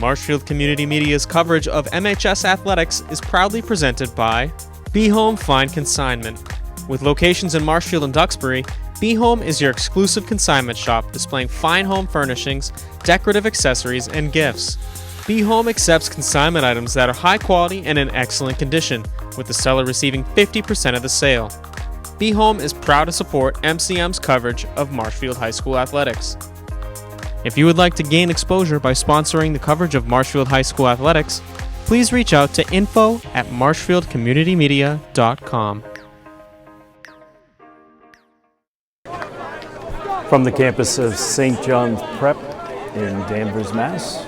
Marshfield Community Media's coverage of MHS athletics is proudly presented by Be Home Fine Consignment. With locations in Marshfield and Duxbury, Be Home is your exclusive consignment shop displaying fine home furnishings, decorative accessories, and gifts. Be Home accepts consignment items that are high quality and in excellent condition, with the seller receiving 50% of the sale. Be Home is proud to support MCM's coverage of Marshfield High School athletics. If you would like to gain exposure by sponsoring the coverage of Marshfield High School athletics, please reach out to info@marshfieldcommunitymedia.com. From the campus of St. John's Prep in Danvers, Mass.,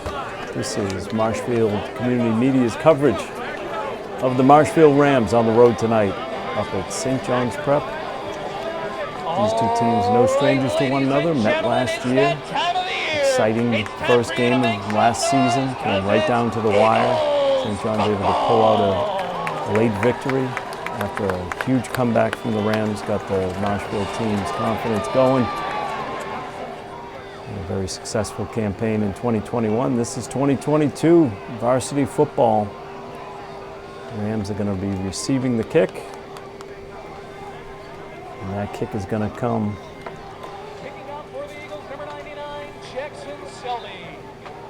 this is Marshfield Community Media's coverage of the Marshfield Rams on the road tonight up at St. John's Prep. These two teams, no strangers to one another, met last year. Exciting first game of last season, came right down to the wire. St. John's able to pull out a late victory after a huge comeback from the Rams, got the Marshfield team's confidence going. A very successful campaign in 2021. This is 2022 varsity football. The Rams are going to be receiving the kick, and that kick is going to come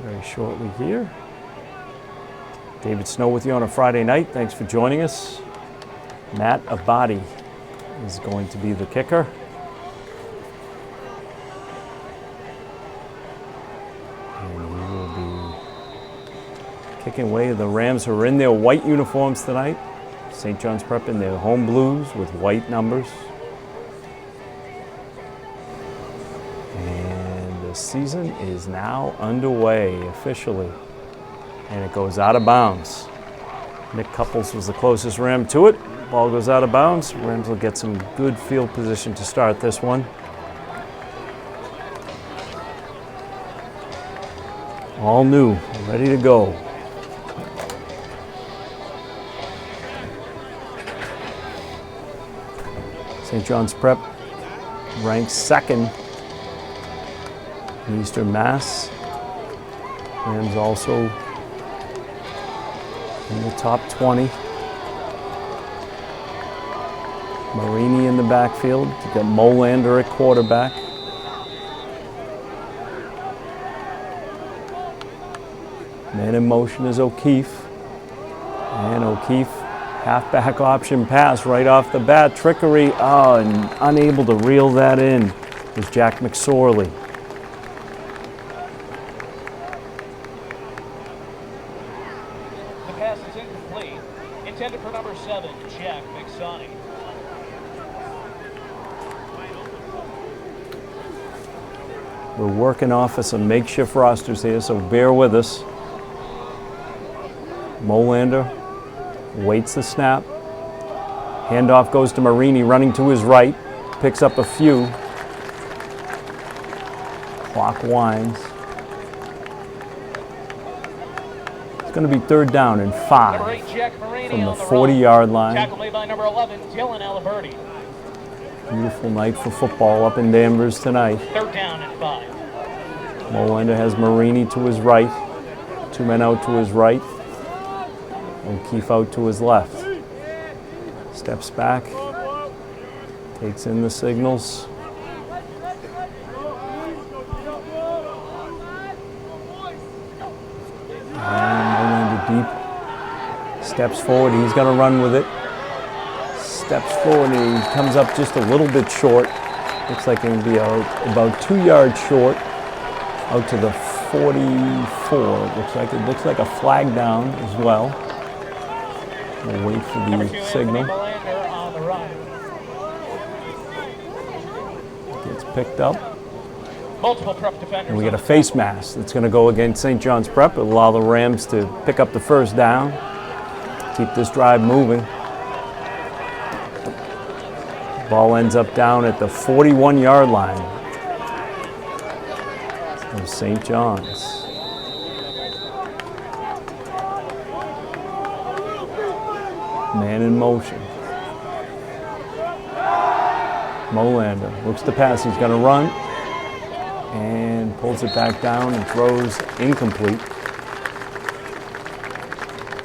very shortly here. David Snow with you on a Friday night. Thanks for joining us. Matt Abadi is going to be the kicker. And we will be kicking away. The Rams are in their white uniforms tonight. St. John's Prep in their home blues with white numbers. Season is now underway officially, and it goes out of bounds. Nick Couples was the closest Ram to it. Ball goes out of bounds. Rams will get some good field position to start this one. All new, ready to go. St. John's Prep ranks second in Eastern Mass. Rams also in the top 20. Marini in the backfield. You've got Molander at quarterback. Man in motion is O'Keefe. And O'Keefe, halfback option pass right off the bat. Trickery, and unable to reel that in was Jack McSorley. Intended for number 7, Jack McSorley. We're working off of some makeshift rosters here, so bear with us. Molander waits the snap. Handoff goes to Marini, running to his right. Picks up a few. Clock winds. It's going to be third down and 5 from the 40-yard line. Tackle made by number 11, Dylan Aliberti. Beautiful night for football up in Danvers tonight. Third down and 5. Molander has Marini to his right. 2 men out to his right. O'Keefe out to his left. Steps back. Takes in the signals. Deep, steps forward, he's going to run with it. Steps forward, and he comes up just a little bit short. Looks like it'll be about 2 yards short, out to the 44. It looks like a flag down as well. We'll wait for the signal. Gets picked up. Multiple Prep defenders. And we get a face mask that's going to go against St. John's Prep. It'll allow the Rams to pick up the first down, keep this drive moving. Ball ends up down at the 41-yard line of St. John's. Man in motion. Molander looks to pass. He's going to run. And pulls it back down and throws incomplete.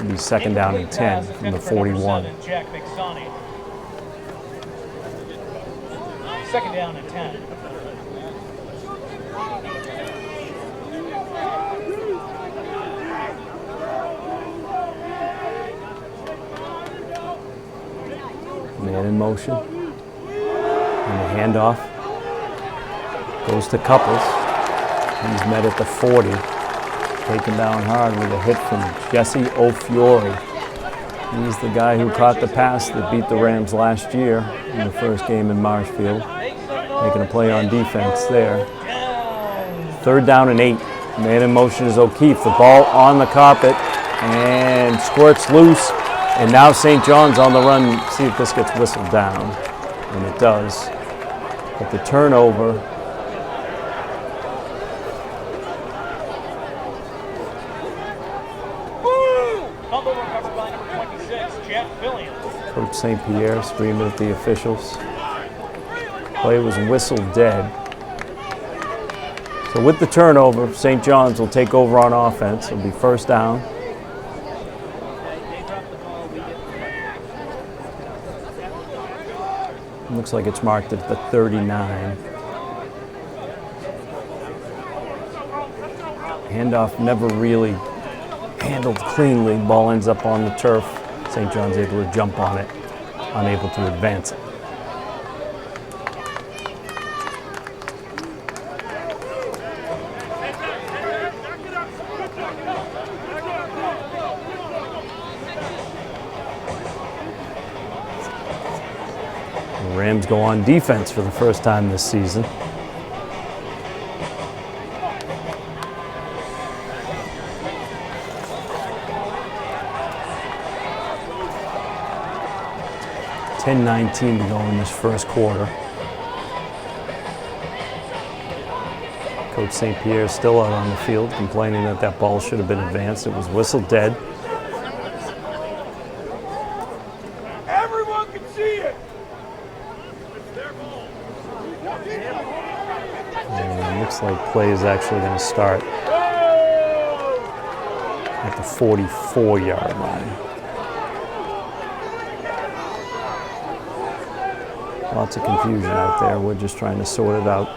It'll be second down and 10 from the 41. Jack McSonny. Second down and 10. Man in motion. And the handoff goes to Couples. He's met at the 40. Taken down hard with a hit from Jesse O'Fiore. He's the guy who caught the pass that beat the Rams last year in the first game in Marshfield. Making a play on defense there. Third down and 8. Man in motion is O'Keefe. The ball on the carpet and squirts loose. And now St. John's on the run. See if this gets whistled down. And it does. But the turnover. Fumble recovered by number 26, Jeff Fillion. Coach St. Pierre screaming at the officials. Play was whistled dead. So with the turnover, St. John's will take over on offense. It'll be first down. Looks like it's marked at the 39. Handoff never really handled cleanly. Ball ends up on the turf. St. John's able to jump on it, unable to advance it. The Rams go on defense for the first time this season. $10:19 to go in this first quarter. Coach St. Pierre is still out on the field, complaining that that ball should have been advanced. It was whistled dead. Everyone can see it. And it looks like play is actually going to start at the 44-yard line. Lots of confusion out there. We're just trying to sort it out.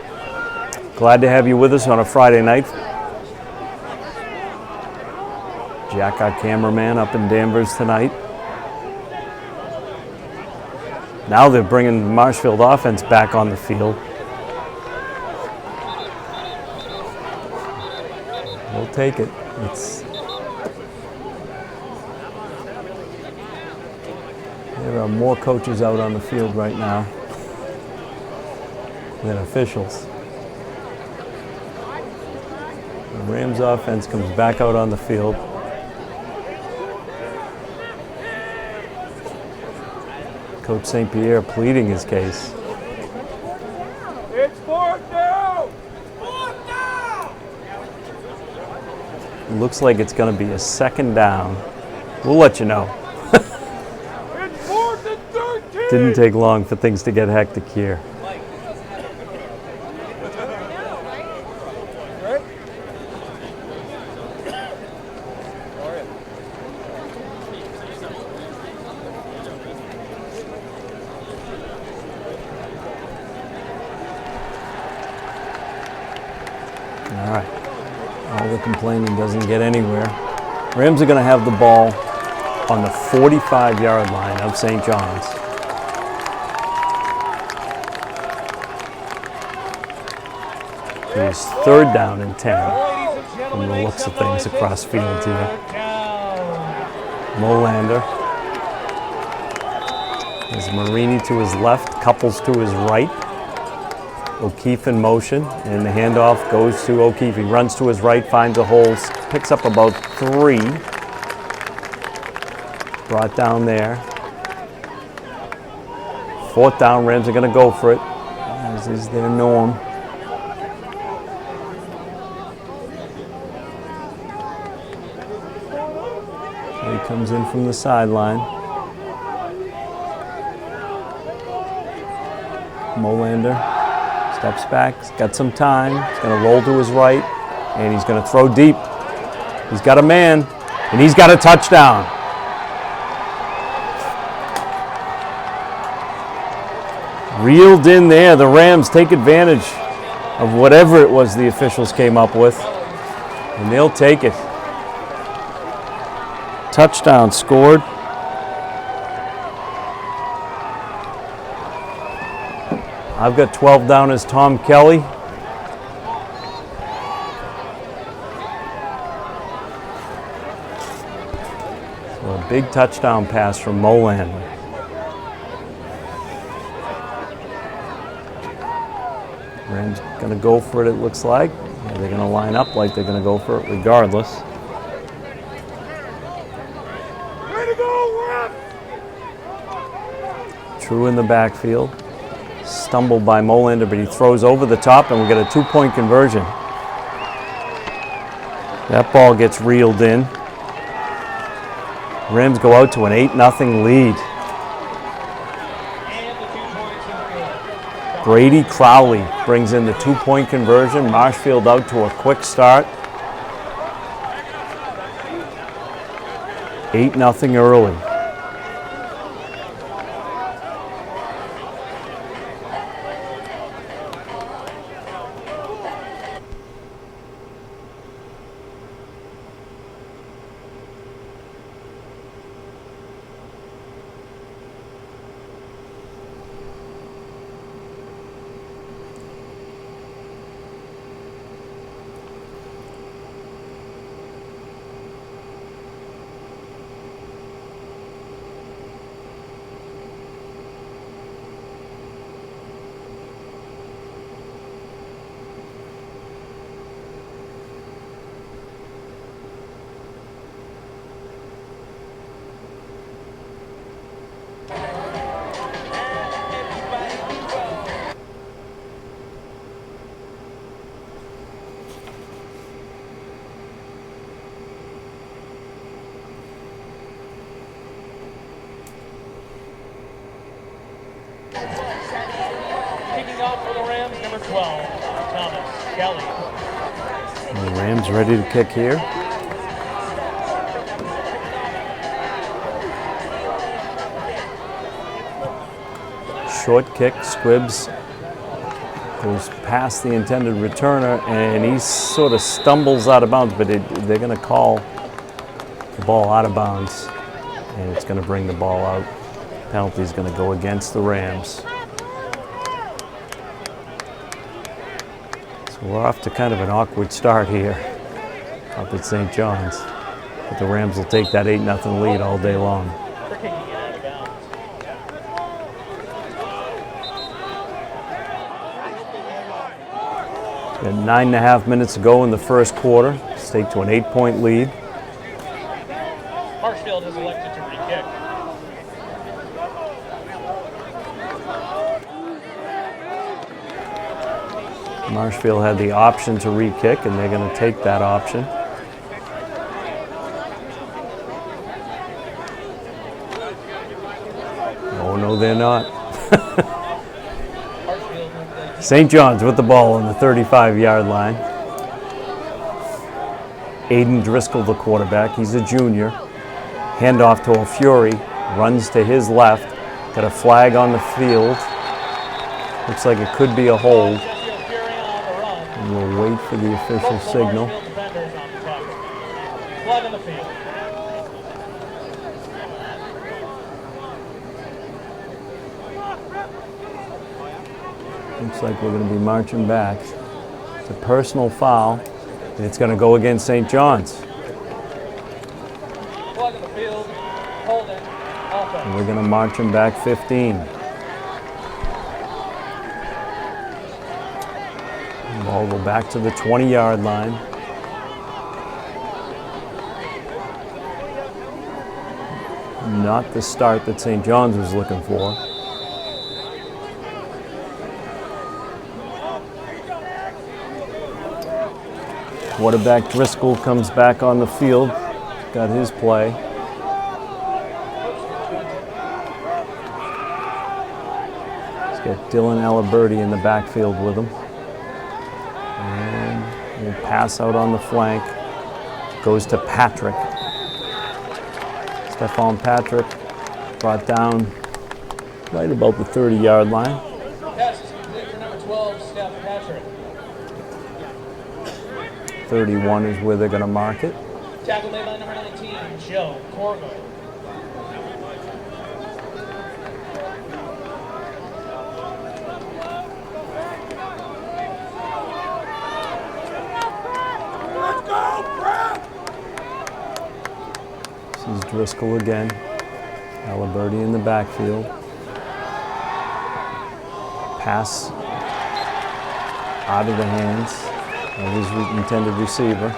Glad to have you with us on a Friday night. Jack, our cameraman, up in Danvers tonight. Now they're bringing the Marshfield offense back on the field. We'll take it. There are more coaches out on the field right now than officials. The Rams offense comes back out on the field. Coach St. Pierre pleading his case. It's fourth down. Fourth down. Looks like it's going to be a second down. We'll let you know. It's 4th and 13. Didn't take long for things to get hectic here. All right. All the complaining doesn't get anywhere. Rams are going to have the ball on the 45-yard line of St. John's. It is third down and 10 from the looks of things across field here. Molander. There's Marini to his left, Couples to his right. O'Keefe in motion, and the handoff goes to O'Keefe. He runs to his right, finds a hole, picks up about 3. Brought down there. Fourth down, Rams are going to go for it, as is their norm. So he comes in from the sideline. Molander steps back, he's got some time, he's going to roll to his right, and he's going to throw deep. He's got a man, and he's got a touchdown. Reeled in there. The Rams take advantage of whatever it was the officials came up with, and they'll take it. Touchdown scored. I've got 12 down as Tom Kelly. So a big touchdown pass from Molander. Rams going to go for it, it looks like. Yeah, they're going to line up like they're going to go for it regardless. Way to go, Rams! True in the backfield. Stumbled by Molander, but he throws over the top, and we get a 2-point conversion. That ball gets reeled in. Rams go out to an 8-0 lead. Brady Crowley brings in the 2-point conversion. Marshfield out to a quick start. 8-0 early. Kicking off for the Rams, number 12, Thomas Kelly. The Rams ready to kick here. Short kick, Squibbs goes past the intended returner, and he sort of stumbles out of bounds, but they're going to call the ball out of bounds, and it's going to bring the ball out. Penalty is going to go against the Rams. So we're off to kind of an awkward start here up at St. John's, but the Rams will take that 8-0 lead all day long. For kicking it out of bounds. Got 9.5 minutes to go in the first quarter. Let's take to an 8-point lead. Marshfield has elected to re-kick. Marshfield had the option to re-kick, and they're going to take that option. Oh, no, they're not. St. John's with the ball on the 35-yard line. Aiden Driscoll, the quarterback. He's a junior. Handoff to O'Fury. Runs to his left. Got a flag on the field. Looks like it could be a hold. And we'll wait for the official signal. Flag on the field. Looks like we're going to be marching back. It's a personal foul, and it's going to go against St. John's. Flag on the field. Hold it. Offense. And we're going to march him back 15. Ball will go back to the 20-yard line. Not the start that St. John's was looking for. Quarterback Driscoll comes back on the field. Got his play. He's got Dylan Aliberti in the backfield with him. And we'll pass out on the flank. Goes to Patrick. Stephon Patrick brought down right about the 30-yard line. Steph Patrick. 31 is where they're going to mark it. Tackle made by number 19, Joe Corvo. Let's go, Prep! This is Driscoll again. Aliberti in the backfield. Pass out of the hands of his intended receiver.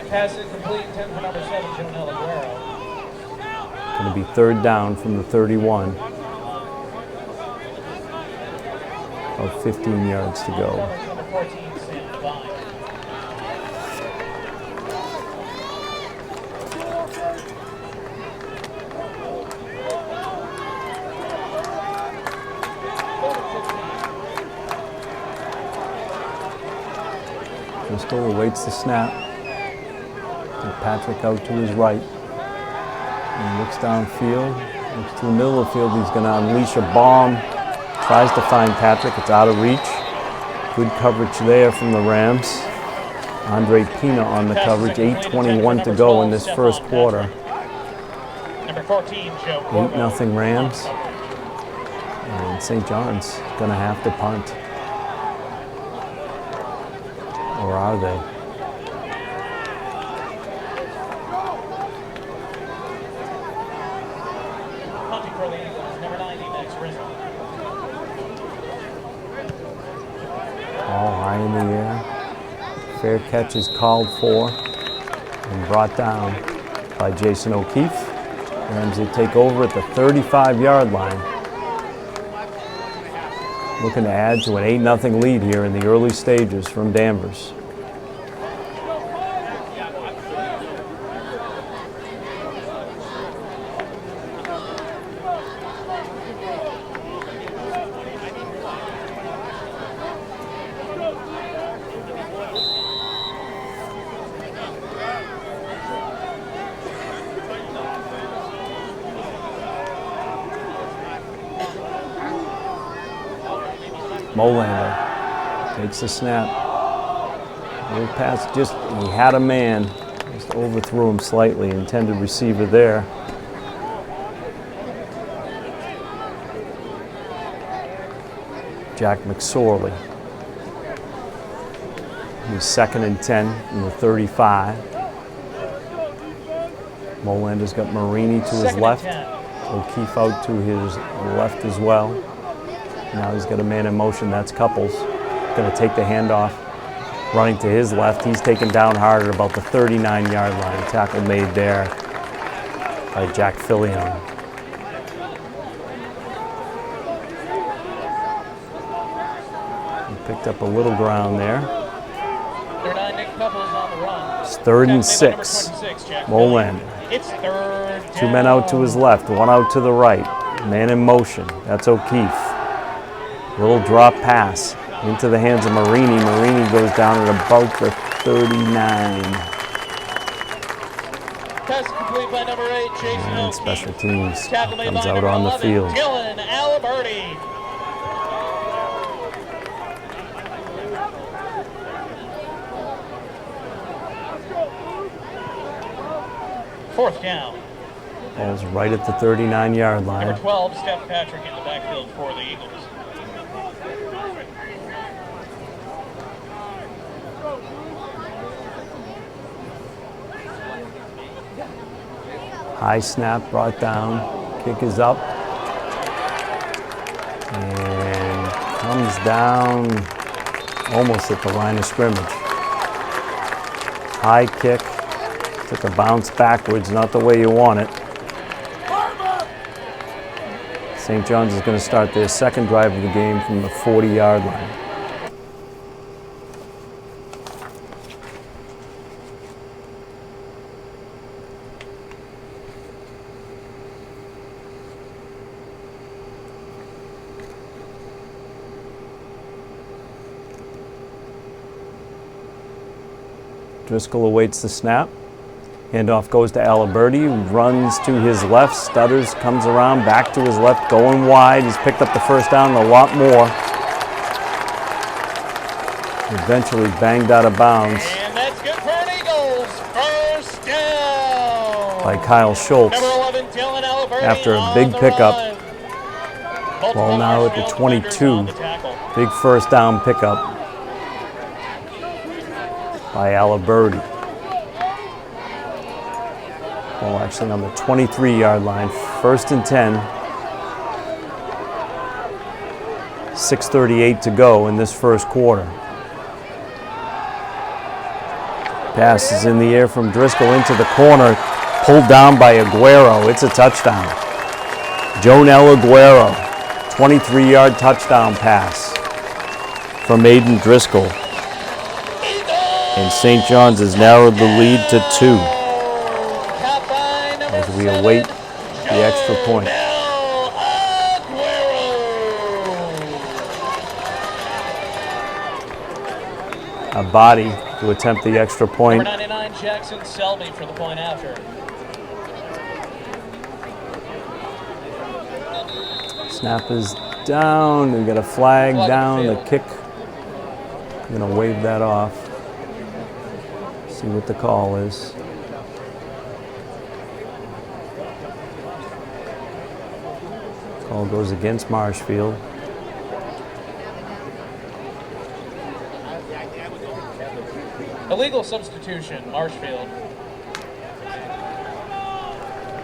Pass incomplete, 10 for number 7, Jonel Aguero. Going to be third down from the 31. Of 15 yards to go. Number 14, Sam Devine. Driscoll awaits the snap. Patrick out to his right. He looks downfield, looks to the middle of the field. He's going to unleash a bomb. Tries to find Patrick. It's out of reach. Good coverage there from the Rams. Andre Pina on the coverage. 8:21 to go in this first quarter. Number 14, Joe Corvo. 8-0 Rams. And St. John's going to have to punt. Or are they? Punting for the Eagles, number 90, Max Rizzo. All high in the air. Fair catch is called for and brought down by Jason O'Keefe. Rams will take over at the 35-yard line. Looking to add to an 8-0 lead here in the early stages from Danvers. Molander takes the snap. Little pass, he had a man. Just overthrew him slightly. Intended receiver there. Jack McSorley. He's 2nd and 10 from the 35. Molander's got Marini to his left. O'Keefe out to his left as well. Now he's got a man in motion, that's Couples. Going to take the handoff, running to his left. He's taken down hard at about the 39-yard line. Tackle made there by Jack Fillion. He picked up a little ground there. It's 3rd and 6. Molander. It's third down. 2 men out to his left, 1 out to the right. Man in motion, that's O'Keefe. Little drop pass into the hands of Marini. Marini goes down at about the 39. Pass complete by number 8, Jason And O'Keefe. special teams Tackle made comes by out number on the 11, field. Dylan Aliberti. Fourth down. Ball's right at the 39-yard line. Number 12, Steph Patrick in the backfield for the Eagles. High snap brought down. Kick is up. And comes down almost at the line of scrimmage. High kick. Took a bounce backwards, not the way you want it. St. John's is going to start their second drive of the game from the 40-yard line. Driscoll awaits the snap. Handoff goes to Aliberti, who runs to his left, stutters, comes around, back to his left, going wide. He's picked up the first down and a lot more. Eventually banged out of bounds. And that's good for an Eagles. First down. By Kyle Schultz. Number 11, Dylan Aliberti After a on big the pickup. run. Ball now at the Marshfield 22. defenders on the tackle. Big first down pickup by Aliberti. Ball actually on the 23-yard line. First and 10. 6:38 to go in this first quarter. Pass is in the air from Driscoll into the corner. Pulled down by Aguero. It's a touchdown. Jonel Aguero. 23-yard touchdown pass from Aiden Driscoll. And St. John's has narrowed the lead to 2 as we await the extra point. A body to attempt the extra point. Number 99, Jackson Selby for the point after. Snap is down. We got a flag down. The kick. I'm going to wave that off. See what the call is. Call goes against Marshfield. Illegal substitution, Marshfield.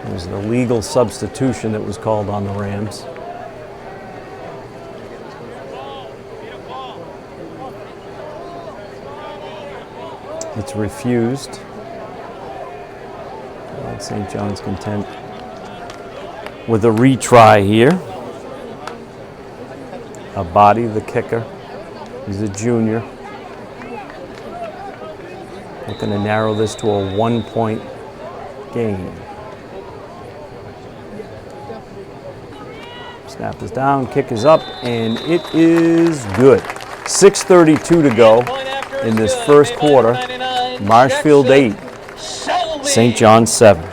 It was an illegal substitution that was called on the Rams. It's refused. St. John's content with a retry here. A body, the kicker. He's a junior. Looking to narrow this to a 1-point game. Snap is down, kick is up, and it is good. 6:32 to go in this first quarter. Marshfield 8, St. John's 7.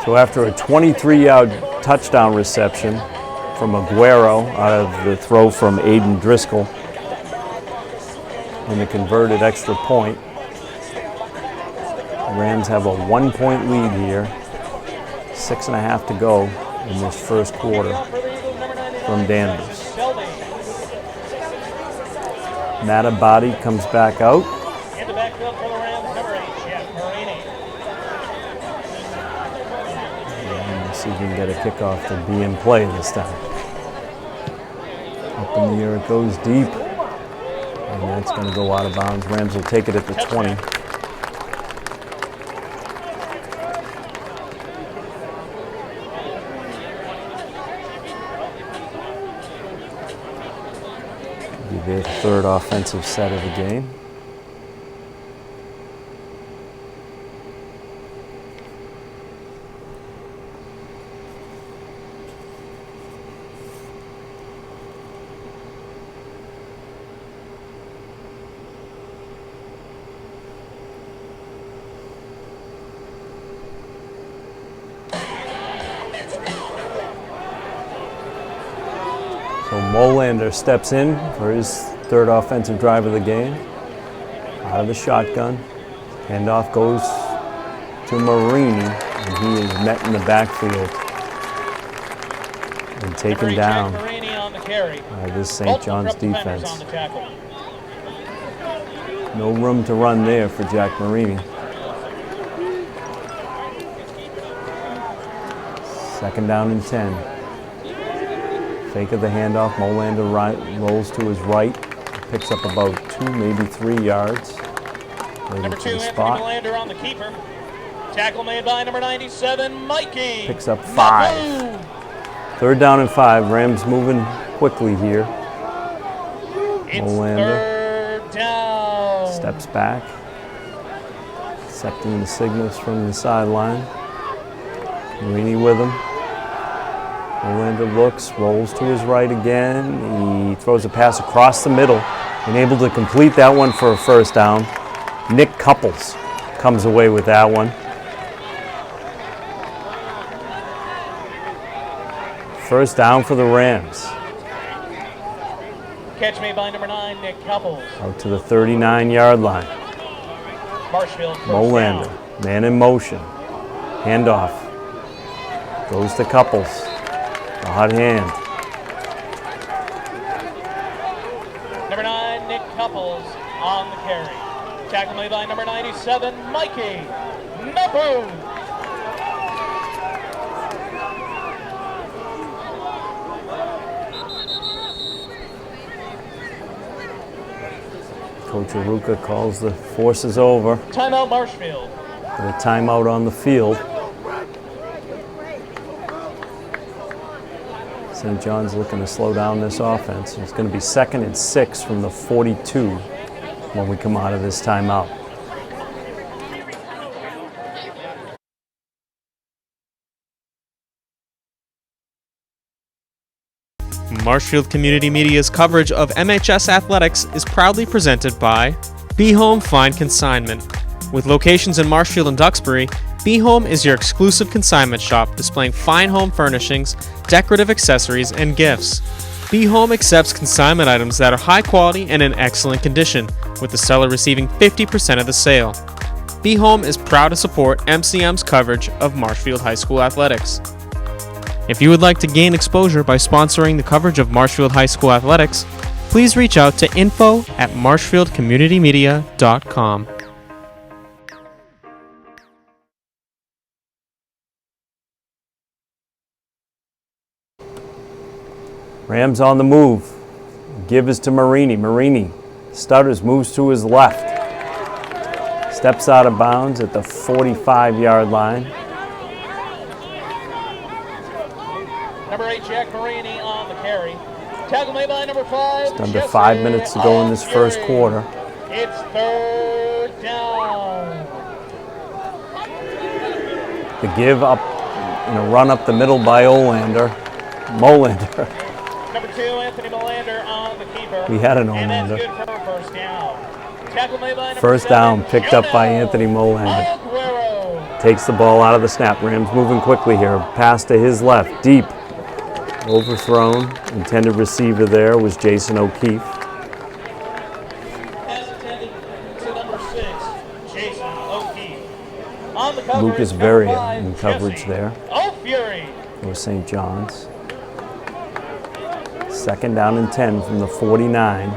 So after a 23-yard touchdown reception from Aguero out of the throw from Aiden Driscoll and the converted extra point, the Rams have a 1-point lead here. 6.5 to go in this first quarter from Danvers. Matabati comes back out. In the backfield for the Rams, number 8, Jack Marini. And we'll see if we can get a kickoff to be in play this time. Up in the air it goes deep. And that's going to go out of bounds. Rams will take it at the 20. Their third offensive set of the game. So Molander steps in for his third offensive drive of the game. Out of the shotgun. Handoff goes to Marini, and he is met in the backfield and taken down by this St. John's defense. No room to run there for Jack Marini. Second down and 10. Fake of the handoff. Molander rolls to his right. Picks up about 2, maybe 3 yards. Number 2, Anthony Molander on the keeper. Tackle made by number 97, Mikey. Picks up 5. Third down and 5. Rams moving quickly here. Molander third down. Steps back. Accepting the signals from the sideline. Marini with him. Molander looks, rolls to his right again. He throws a pass across the middle and able to complete that one for a first down. Nick Couples comes away with that one. First down for the Rams. Catch made by number 9, Nick Couples. Out to the 39-yard line. Marshfield. Molander, man in motion. Handoff. Goes to Couples. A hot hand. Number 9, Nick Couples on the carry. Tackle made by number 97, Mikey Nabu. Coach Aruka calls the forces over. Timeout Marshfield. A timeout on the field. St. John's looking to slow down this offense. It's going to be 2nd and 6 from the 42 when we come out of this timeout. Marshfield Community Media's coverage of MHS athletics is proudly presented by Be Home Fine Consignment. With locations in Marshfield and Duxbury, Be Home is your exclusive consignment shop displaying fine home furnishings, decorative accessories, and gifts. Be Home accepts consignment items that are high quality and in excellent condition, with the seller receiving 50% of the sale. Be Home is proud to support MCM's coverage of Marshfield High School athletics. If you would like to gain exposure by sponsoring the coverage of Marshfield High School athletics, please reach out to info@marshfieldcommunitymedia.com. Rams on the move. Give is to Marini. Marini stutters, moves to his left. Steps out of bounds at the 45-yard line. Number 8, Jack Marini on the carry. Tackle made by number 5. It's under 5 minutes to go in this first quarter. It's third down. The give up and a run up the middle by Molander. Number 2, Anthony Molander on the keeper. We had an And that's Molander. good for a first down. Tackle made by number First 7, down picked up by Jonah Anthony Molander. Aguero. Takes the ball out of the snap. Rams moving quickly here. Pass to his left, deep. Overthrown. Intended receiver there was Jason O'Keefe. Pass intended to number 6, Jason O'Keefe. On the coverage, Lucas number Veria 5, in coverage Jesse there O'Fury. for St. John's. Second down and 10 from the 49.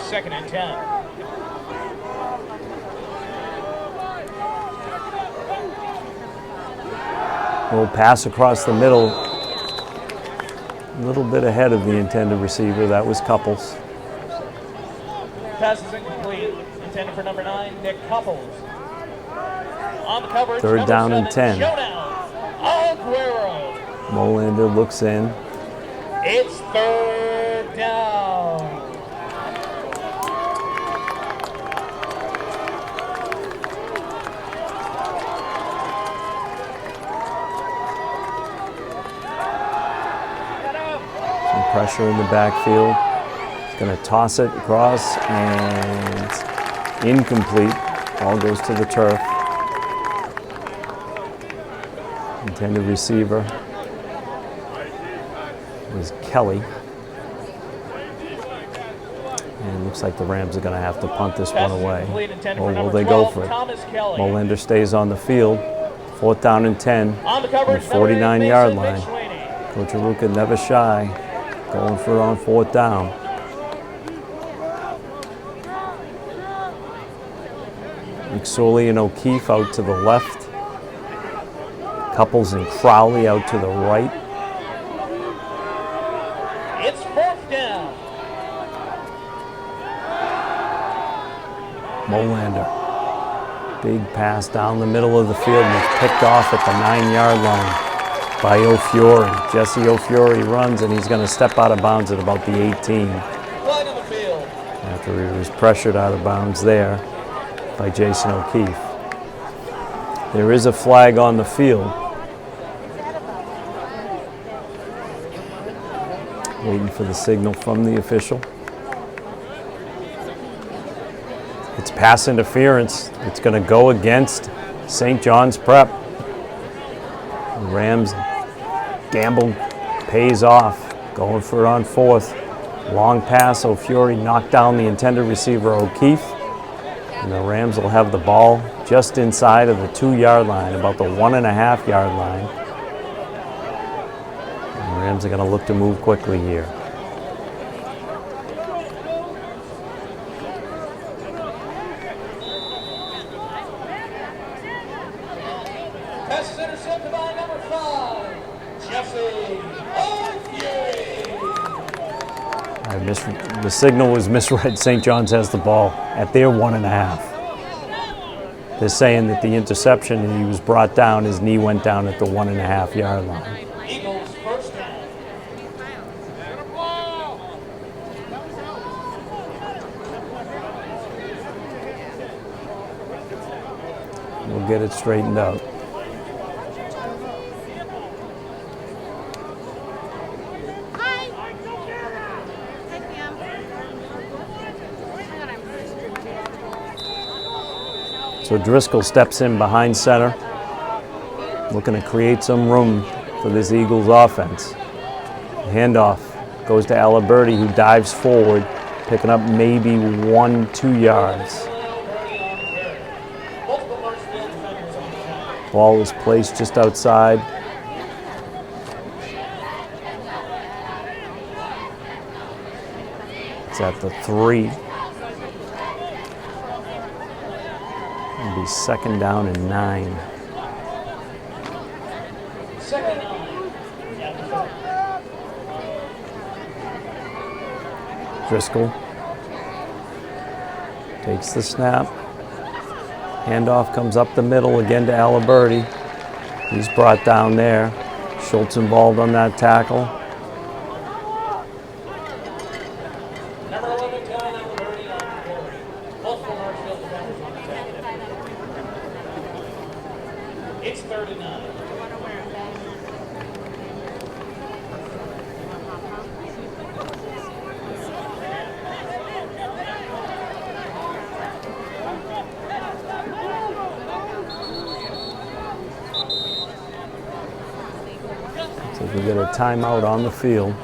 2nd and 10. Little pass across the middle. A little bit ahead of the intended receiver. That was Couples. Pass is incomplete. Intended for number 9, Nick Couples. On the coverage, Third number down and 7, 10. Showdown. Aguero. Molander looks in. It's third down. Some pressure in the backfield. He's going to toss it across and incomplete. Ball goes to the turf. Intended receiver was Kelly. And it looks like the Rams are going to have to punt this one Pass is away. incomplete. Intended Or for will number they 12, go for it? Thomas Kelly. Molander stays on the field. Fourth down and 10. On the On coverage, the number 8, 49-yard Mason line. McSweeney. Coach Aruka never shy. Going for it on fourth down. McSorley and O'Keefe out to the left. Couples and Crowley out to the right. It's 4th down. Molander. Big pass down the middle of the field and it's picked off at the 9-yard line by O'Fiore. Jesse O'Fiore runs and he's going to step out of bounds at about the 18. Flag on the field. After he was pressured out of bounds there by Jason O'Keefe. There is a flag on the field. Waiting for the signal from the official. It's pass interference. It's going to go against St. John's Prep. The Rams gamble pays off. Going for it on 4th. Long pass. O'Fiore knocked down the intended receiver O'Keefe. And the Rams will have the ball just inside of the 2-yard line, about the 1.5-yard line. And the Rams are going to look to move quickly here. Pass is intercepted by number 5, Jesse O'Fiore. The signal was misread. St. John's has the ball at their 1.5. They're saying that the interception, and he was brought down, his knee went down at the 1.5-yard line. Eagles 1st down. We'll get it straightened out. So Driscoll steps in behind center, looking to create some room for this Eagles offense. Handoff goes to Aliberti, who dives forward, picking up maybe 1-2 yards. Ball is placed just outside. It's at the 3. It'll be 2nd down and 9. 2nd down. Driscoll takes the snap. Handoff comes up the middle again to Aliberti. He's brought down there. Schultz involved on that tackle. Number 11, John Aliberti on the carry. Multiple Marshfield defenders on the tackle. It's 3rd and 9. So we get a timeout on the field.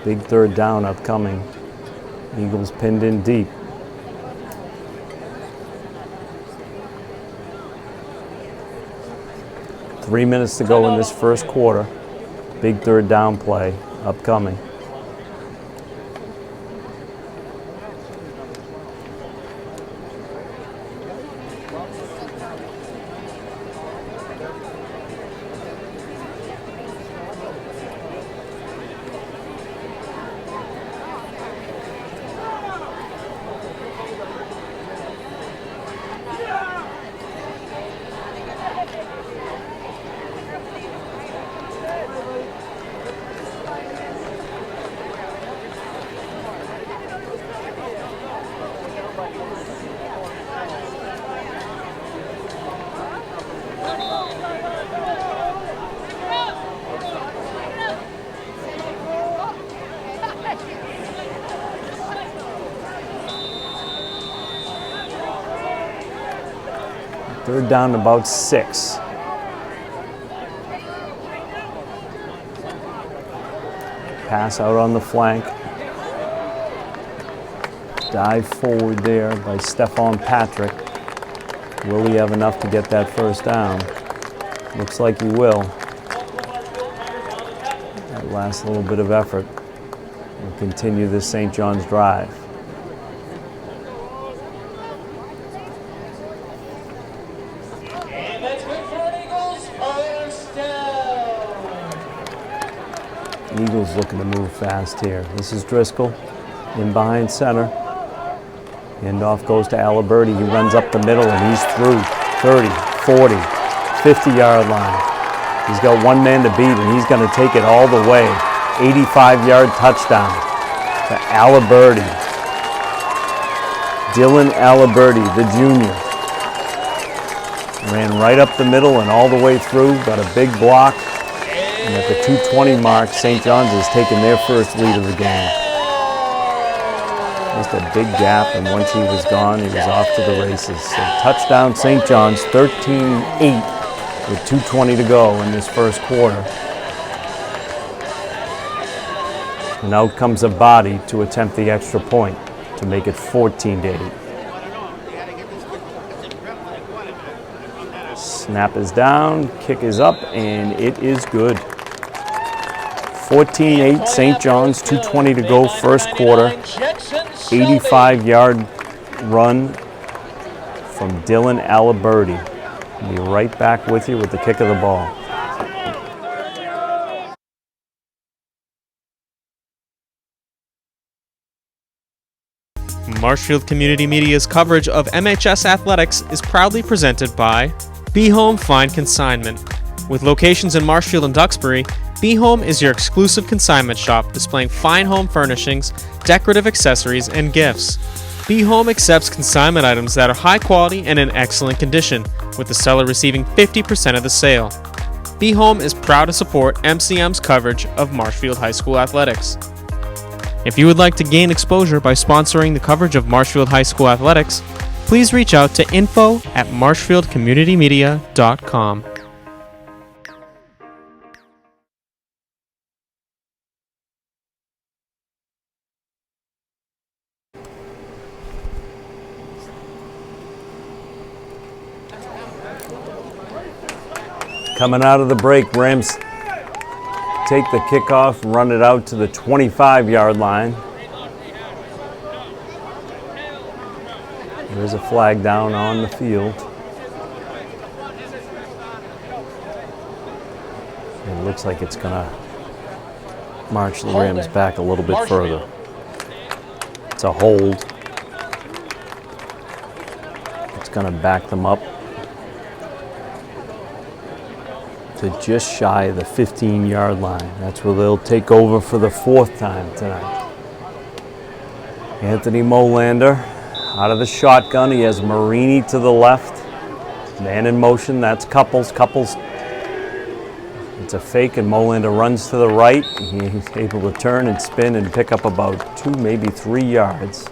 Big 3rd down upcoming. Eagles pinned in deep. Three minutes to go in this first quarter. Big 3rd down play upcoming. Third down to about 6. Pass out on the flank. Dive forward there by Stephon Patrick. Will he have enough to get that first down? Looks like he will. That last little bit of effort will continue this St. John's drive. Eagles looking to move fast here. This is Driscoll in behind center. Handoff goes to Aliberti. He runs up the middle and he's through 30, 40, 50-yard line. He's got one man to beat and he's going to take it all the way. 85-yard touchdown to Aliberti. Dylan Aliberti, the junior. Ran right up the middle and all the way through, got a big block. And at the 2:20 mark, St. John's has taken their first lead of the game. Just a big gap, and once he was gone, he was off to the races. So touchdown St. John's, 13-8 with 2:20 to go in this first quarter. And out comes a body to attempt the extra point to make it 14-8. Snap is down, kick is up, and it is good. 14-8 St. John's, 2:20 to go, first quarter. 85-yard run from Dylan Aliberti. We'll be right back with you with the kick of the ball. Marshfield Community Media's coverage of MHS Athletics is proudly presented by Be Home Fine Consignment. With locations in Marshfield and Duxbury, Be Home is your exclusive consignment shop displaying fine home furnishings, decorative accessories, and gifts. Be Home accepts consignment items that are high quality and in excellent condition, with the seller receiving 50% of the sale. Be Home is proud to support MCM's coverage of Marshfield High School athletics. If you would like to gain exposure by sponsoring the coverage of Marshfield High School athletics, please reach out to info@marshfieldcommunitymedia.com. Coming out of the break, Rams take the kickoff, run it out to the 25-yard line. There's a flag down on the field. It looks like it's gonna march the Rams back a little bit further. It's a hold. It's gonna back them up to just shy of the 15-yard line. That's where they'll take over for the fourth time tonight. Anthony Molander out of the shotgun. He has Marini to the left. Man in motion, that's Couples. Couples, it's a fake, and Molander runs to the right. He's able to turn and spin and pick up about 2, maybe 3 yards.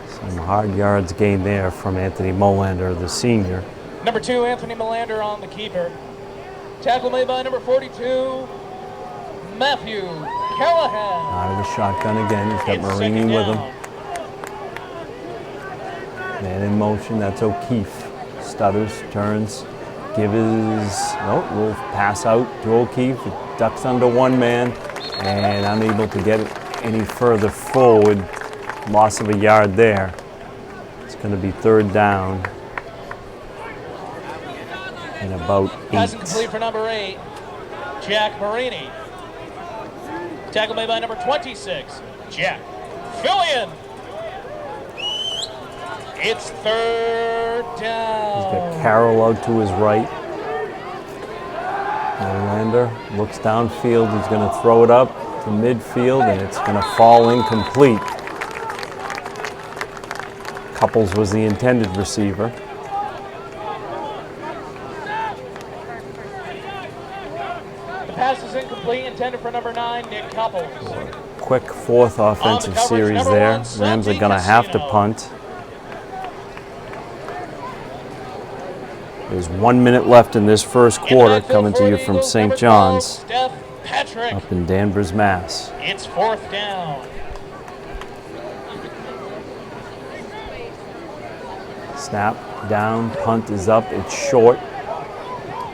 Some hard yards gained there from Anthony Molander, the senior. Number 2, Anthony Molander on the keeper. Tackle made by number 42, Matthew Callahan. Out of the shotgun again. He's got Marini with him. Man in motion, that's O'Keefe. Stutters, turns, will pass out to O'Keefe. It ducks under one man and unable to get it any further forward. Loss of a yard there. It's going to be third down. And about 8. Pass complete for number 8, Jack Marini. Tackle made by number 26, Jack Fillion. It's third down. He's got Carroll out to his right. Molander looks downfield. He's going to throw it up to midfield, and it's going to fall incomplete. Couples was the intended receiver. Pass is incomplete, intended for number 9, Nick Couples. Quick fourth offensive series there. Rams are going to have to punt. There's 1 minute left in this first quarter, coming to you from St. John's up in Danvers, Mass. It's fourth down. Snap, down, punt is up, it's short.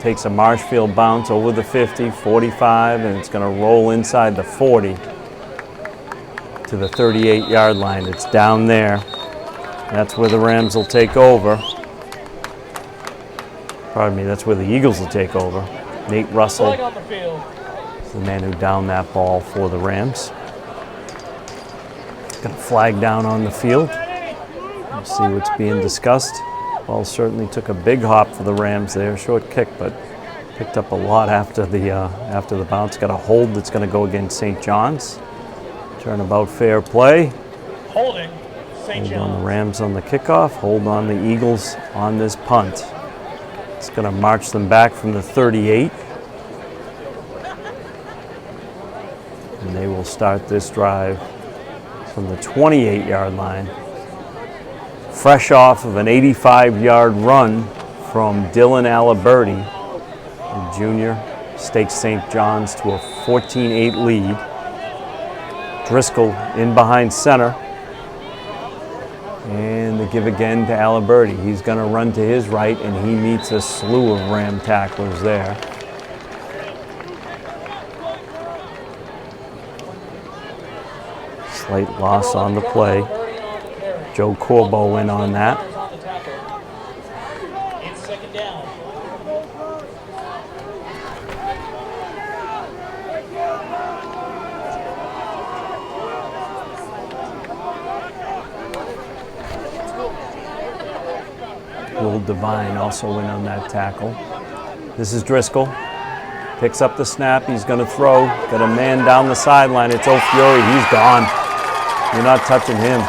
Takes a Marshfield bounce over the 50, 45, and it's going to roll inside the 40 to the 38-yard line. It's down there. That's where the Rams will take over. Pardon me, that's where the Eagles will take over. Nate Russell the man who downed that ball for the Rams. Got a flag down on the field. We'll see what's being discussed. Ball certainly took a big hop for the Rams there. Short kick, but picked up a lot after the bounce. Got a hold that's going to go against St. John's. Turnabout fair play. Holding St. Hold John's. on the Rams on the kickoff. Hold on the Eagles on this punt. It's going to march them back from the 38. And they will start this drive from the 28-yard line. Fresh off of an 85-yard run from Dylan Aliberti, the junior, stakes St. John's to a 14-8 lead. Driscoll in behind center. And the give again to Aliberti. He's going to run to his right, and he meets a slew of Ram tacklers there. Slight loss on the play. Joe Corbo in on that. It's second down. Will Devine also in on that tackle. This is Driscoll. Picks up the snap. He's going to throw. Got a man down the sideline. It's O'Fury. He's gone. You're not touching him.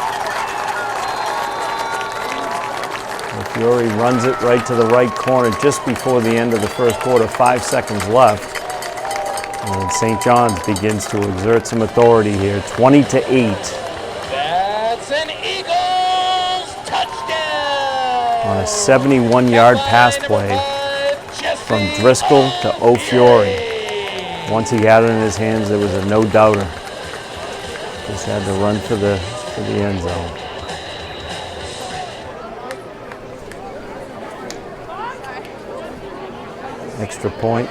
O'Fury runs it right to the right corner just before the end of the first quarter. 5 seconds left. And St. John's begins to exert some authority here. 20-8. That's an Eagles touchdown! On a 71-yard pass play from Driscoll to O'Fury. Once he had it in his hands, there was a no-doubter. Just had to run for the end zone. Extra point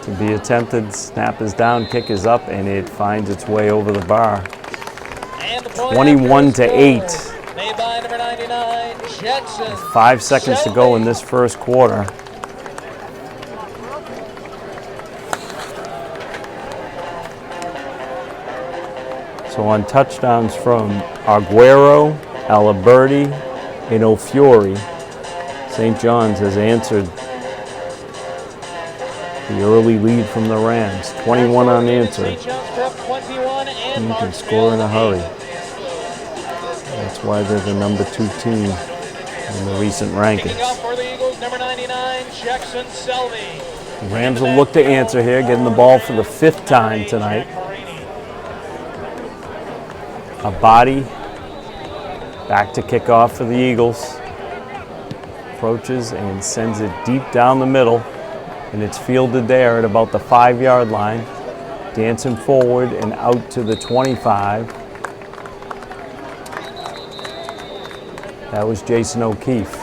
to be attempted. Snap is down, kick is up, and it finds its way over the bar. 21-8. Made by number 99, Jackson. 5 seconds to go in this first quarter. So on touchdowns from Aguero, Aliberti, and O'Fury, St. John's has answered the early lead from the Rams. 21 unanswered. You can score in a hurry. That's why they're the number 2 team in the recent rankings. The Rams will look to answer here, getting the ball for the 5th time tonight. Abadi back to kick off for the Eagles. Approaches and sends it deep down the middle, and it's fielded there at about the 5-yard line. Dancing forward and out to the 25. That was Jason O'Keefe.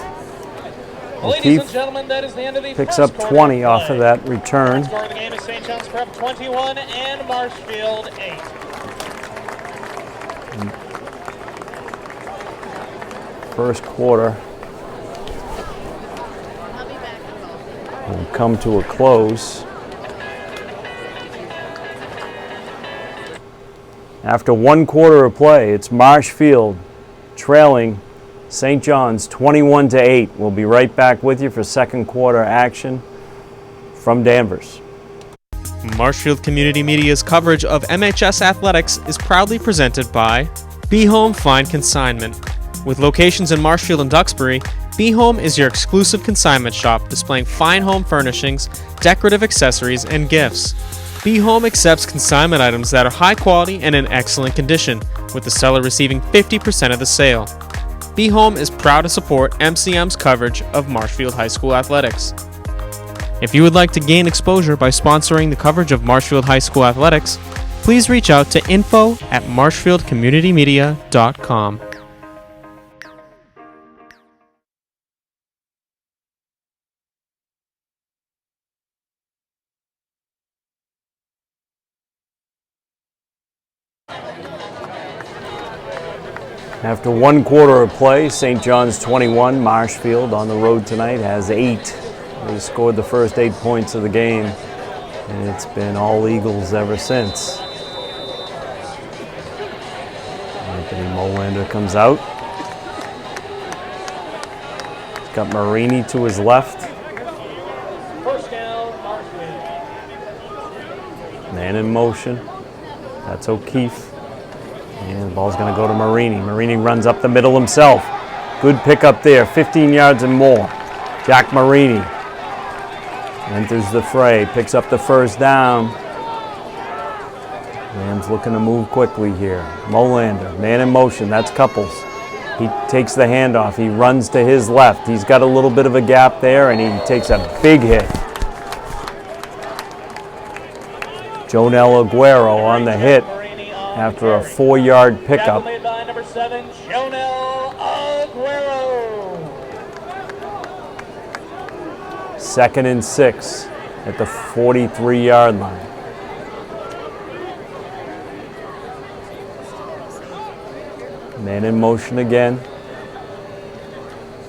Ladies and gentlemen, that is the end of the Picks first up 20 off of that return. Score of the game is St. John's Prep 21 and Marshfield 8. First quarter will come to a close. After 1 quarter of play, it's Marshfield trailing St. John's 21-8. We'll be right back with you for second quarter action from Danvers. Marshfield Community Media's coverage of MHS Athletics is proudly presented by Be Home Fine Consignment. With locations in Marshfield and Duxbury, Be Home is your exclusive consignment shop displaying fine home furnishings, decorative accessories, and gifts. Be Home accepts consignment items that are high quality and in excellent condition, with the seller receiving 50% of the sale. Be Home is proud to support MCM's coverage of Marshfield High School athletics. If you would like to gain exposure by sponsoring the coverage of Marshfield High School athletics, please reach out to info@marshfieldcommunitymedia.com. After 1 quarter of play, St. John's 21, Marshfield on the road tonight has 8. They scored the first 8 points of the game And it's been all Eagles ever since. Anthony Molander comes out. He's got Marini to his left. First down, Marshfield. Man in motion. That's O'Keefe. And the ball's going to go to Marini. Marini runs up the middle himself. Good pick up there, 15 yards and more. Jack Marini enters the fray, picks up the first down. Rams looking to move quickly here. Molander, man in motion, that's Couples. He takes the handoff, he runs to his left. He's got a little bit of a gap there and he takes a big hit. Jonel Aguero on the hit after a 4-yard pickup. Made by number 7, Jonel Aguero. 2nd and 6 at the 43-yard line. Man in motion again.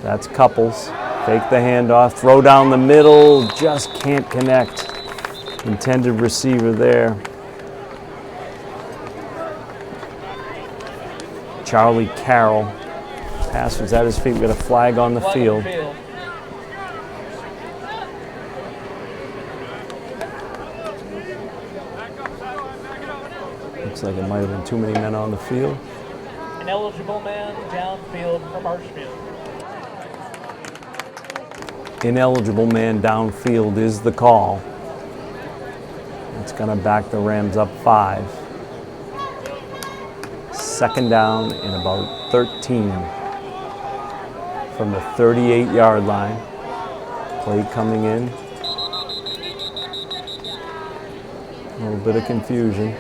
That's Couples. Fake the handoff, throw down the middle, just can't connect. Intended receiver there. Charlie Carroll. Pass was at his feet. We got a flag on the field. Looks like it might have been too many men on the field. An eligible man downfield for Marshfield. Ineligible man downfield is the call. It's going to back the Rams up 5. 2nd down and about 13 from the 38-yard line. Play coming in. A little bit of confusion.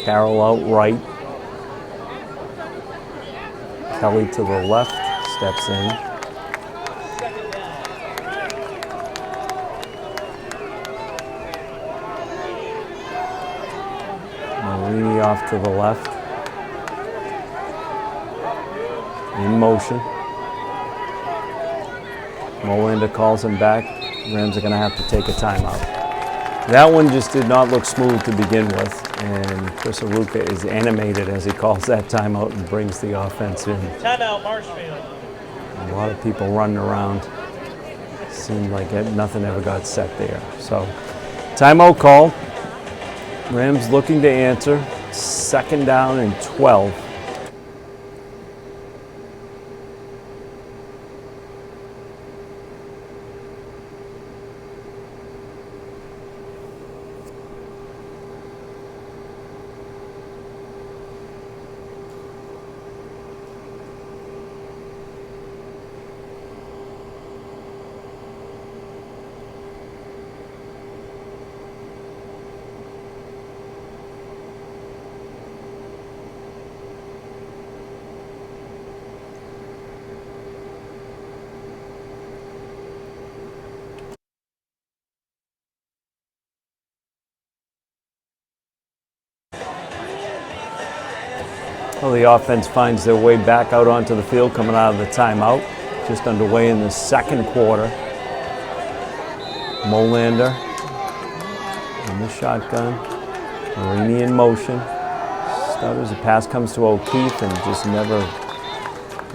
Carroll out right. Kelly to the left, steps in. Marini off to the left. In motion. Molander calls him back. Rams are going to have to take a timeout. That one just did not look smooth to begin with, and Chris Aruka is animated as he calls that timeout and brings the offense in. Timeout, Marshfield. A lot of people running around. Seemed like nothing ever got set there. So, timeout call. Rams looking to answer. 2nd down and 12. Well, the offense finds their way back out onto the field coming out of the timeout. Just underway in the 2nd quarter. Molander in the shotgun. Marini in motion. Stutters, a pass comes to O'Keefe and just never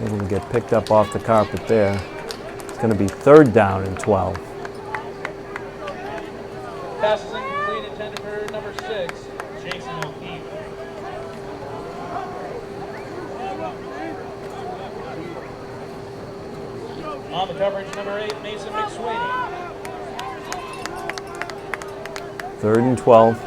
able to get picked up off the carpet there. It's going to be 3rd down and 12. Pass is incomplete, intended for number 6, Jason O'Keefe. On the coverage, number 8, Mason McSweeney. 3rd and 12.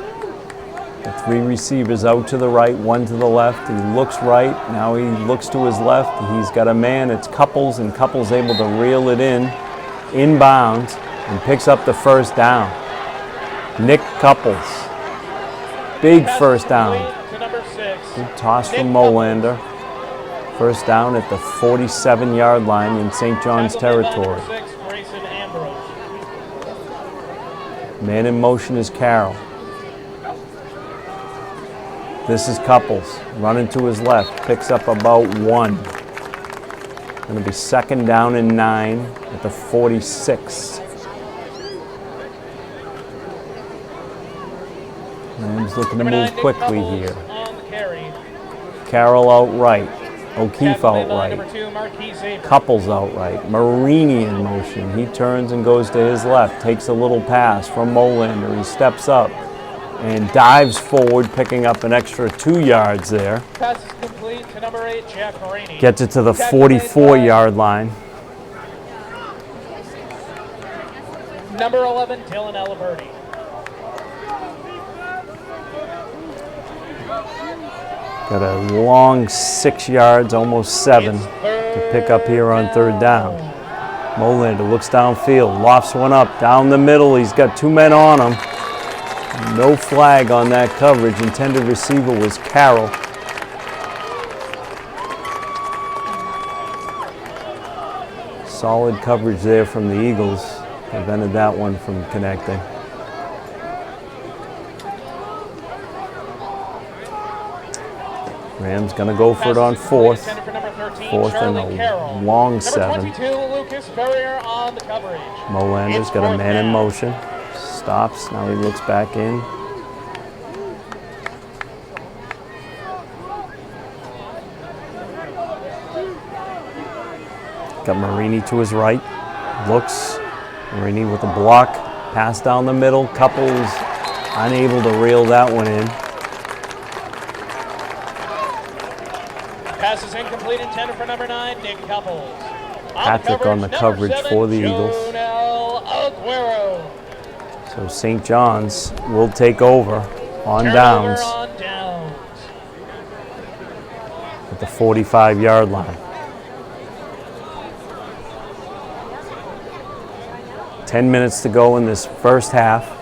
The 3 receivers out to the right, 1 to the left. He looks right, now he looks to his left. He's got a man, it's Couples, and Couples able to reel it inbounds, and picks up the first down. Nick Couples. Big first down. To number 6. Good toss from Molander. First down at the 47-yard line in St. John's territory. Man in motion is Carroll. This is Couples, running to his left, picks up about 1. Going to be 2nd down and 9 at the 46. Rams looking to Number move 9, Nick quickly Couples here. on the carry. Carroll outright. O'Keefe Tackle made by outright. number 2, Marquis Xavier. Couples outright. Marini in motion. He turns and goes to his left. Takes a little pass from Molander. He steps up and dives forward, picking up an extra 2 yards there. Pass is complete to number 8, Jack Marini. Gets it to the Tackle made by 44-yard line. number 11, Dylan Aliberti. Got a long 6 yards, almost 7, to pick up here on 3rd down. Molander looks downfield, lofts one up, down the middle. He's got 2 men on him. No flag on that coverage. Intended receiver was Carroll. Solid coverage there from the Eagles. Prevented that one from connecting. Rams gonna go for it on 4th. 4th and a long 7. Number 22, Lucas Ferrier on the coverage. Molander's It's got a fourth man in down. motion. Stops, now he looks back in. Got Marini to his right. Looks. Marini with a block. Pass down the middle. Couples unable to reel that one in. Pass is incomplete, intended for number 9, Nick Couples. Patrick on the coverage number 7, for the Eagles. Jonel Aguero. So St. John's will take over on Turnover downs on downs. at the 45-yard line. 10 minutes to go in this first half.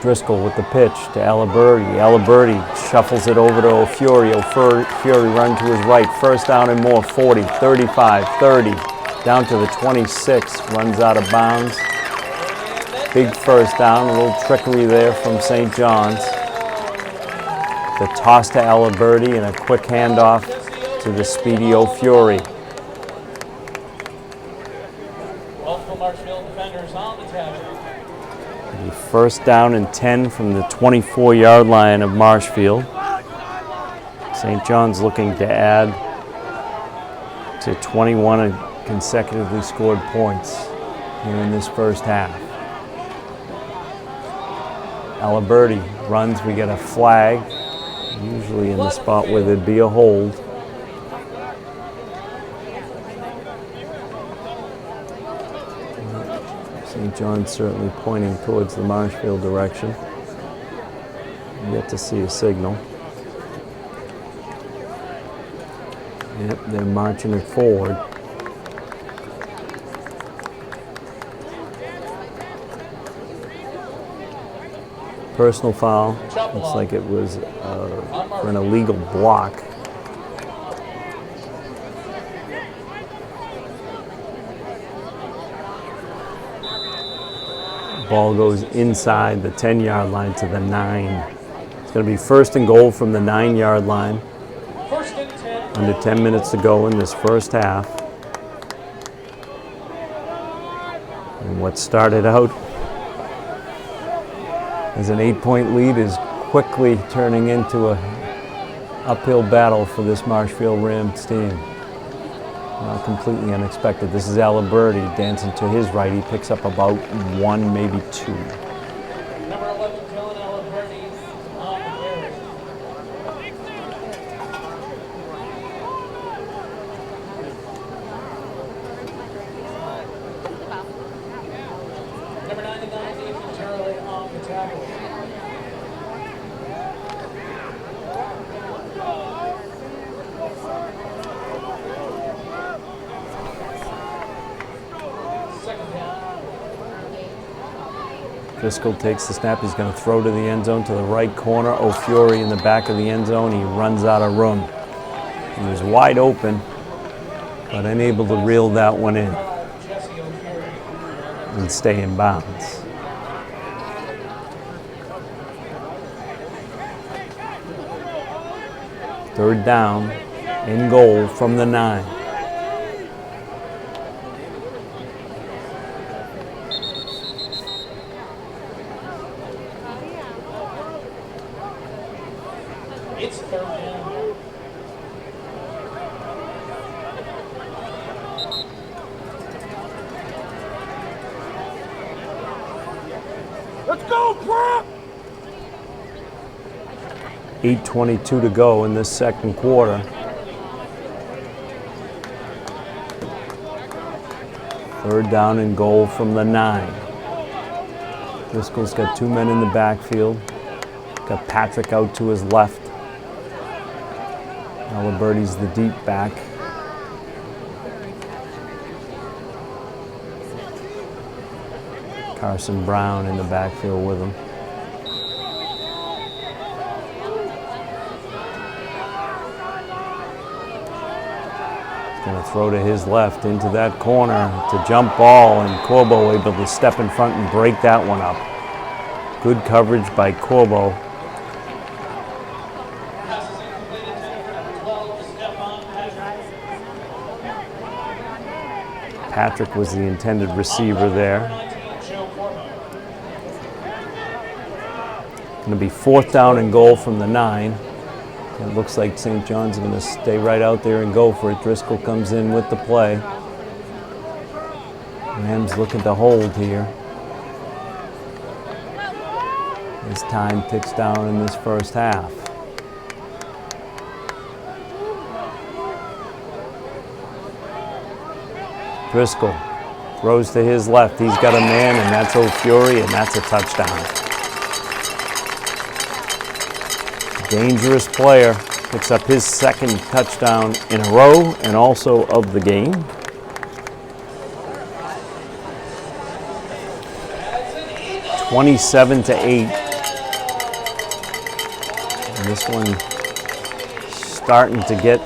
Driscoll with the pitch to Aliberti. Aliberti shuffles it over to O'Fury. O'Fury run to his right. 1st down and more. 40, 35, 30. Down to the 26. Runs out of bounds. Big 1st down. A little trickery there from St. John's. The toss to Aliberti and a quick handoff to the speedy O'Fury. Multiple Marshfield defenders on the tackle. 1st down and 10 from the 24-yard line of Marshfield. St. John's looking to add to 21 consecutively scored points here in this first half. Aliberti runs, we get a flag, usually in the spot where there'd be a hold. St. John's certainly pointing towards the Marshfield direction. Yet to see a signal. Yep, they're marching it forward. Personal foul. Looks like it was for an illegal block. Ball goes inside the 10-yard line to the 9. It's going to be 1st and goal from the 9-yard line. Under 10 minutes to go in this first half. And what started out as an 8-point lead is quickly turning into a uphill battle for this Marshfield Rams team. Not completely unexpected. This is Aliberti dancing to his right. He picks up about 1, maybe 2. Number 11, Dylan Aliberti on the carry. Number 99, Ethan Turley on the tackle. Driscoll takes the snap. He's going to throw to the end zone to the right corner. O'Fury in the back of the end zone. He runs out of room. He was wide open, but unable to reel that one in and stay in bounds. Third down and goal from the 9. It's third down. Let's go, Prep! 8:22 to go in this second quarter. Third down and goal from the 9. Driscoll's got 2 men in the backfield. Got Patrick out to his left. Aliberti's the deep back. Carson Brown in the backfield with him. Going to throw to his left into that corner to jump ball, and Corbo able to step in front and break that one up. Good coverage by Corbo. Patrick was the intended receiver there. Going to be fourth down and goal from the 9. It looks like St. John's going to stay right out there and go for it. Driscoll comes in with the play. Rams looking to hold here. As time ticks down in this first half. Driscoll throws to his left. He's got a man, and that's O'Fury, and that's a touchdown. Dangerous player. Picks up his second touchdown in a row and also of the game. (27-8). And this one starting to get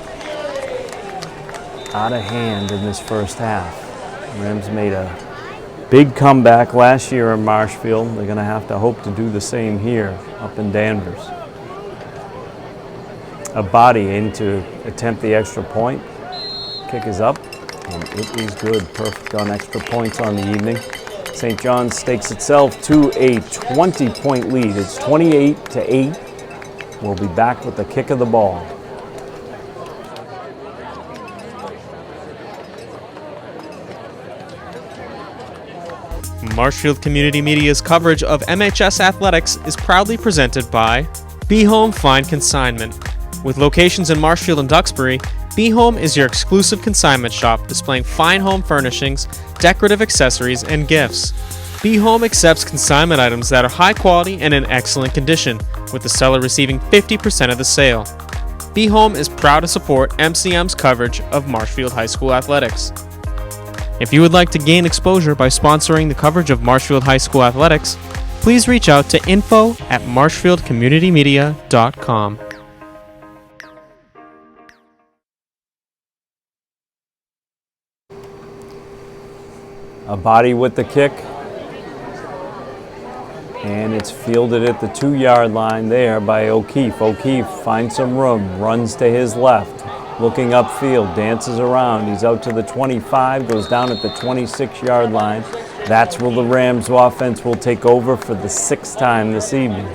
out of hand in this first half. Rams made a big comeback last year in Marshfield. They're going to have to hope to do the same here up in Danvers. A body in to attempt the extra point. Kick is up, and it is good. Perfect on extra points on the evening. St. John's stakes itself to a 20-point lead. It's 28-8. We'll be back with the kick of the ball. Marshfield Community Media's coverage of MHS athletics is proudly presented by Be Home Fine Consignment. With locations in Marshfield and Duxbury, Be Home is your exclusive consignment shop displaying fine home furnishings, decorative accessories, and gifts. Be Home accepts consignment items that are high quality and in excellent condition, with the seller receiving 50% of the sale. Be Home is proud to support MCM's coverage of Marshfield High School athletics. If you would like to gain exposure by sponsoring the coverage of Marshfield High School athletics, please reach out to info@marshfieldcommunitymedia.com. A body with the kick, and it's fielded at the 2-yard line there by O'Keefe. O'Keefe finds some room, runs to his left, looking upfield, dances around. He's out to the 25, goes down at the 26-yard line. That's where the Rams offense will take over for the 6th time this evening.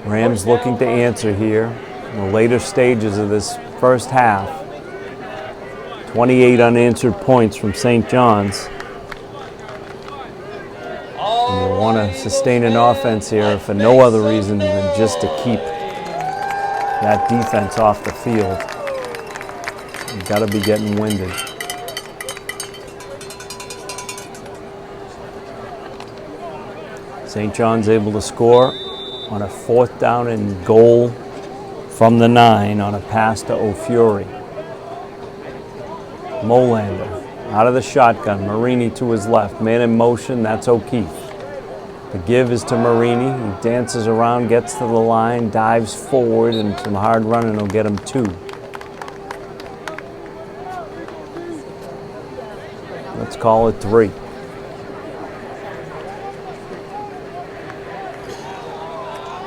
Rams looking to answer here in the later stages of this first half. 28 unanswered points from St. John's. And you want to sustain an offense here for no other reason than just to keep that defense off the field. You've got to be getting winded. St. John's able to score on a 4th down and goal from the 9 on a pass to O'Fury. Molander out of the shotgun. Marini to his left. Man in motion, that's O'Keefe. The give is to Marini. He dances around, gets to the line, dives forward, and some hard running will get him 2. Let's call it 3.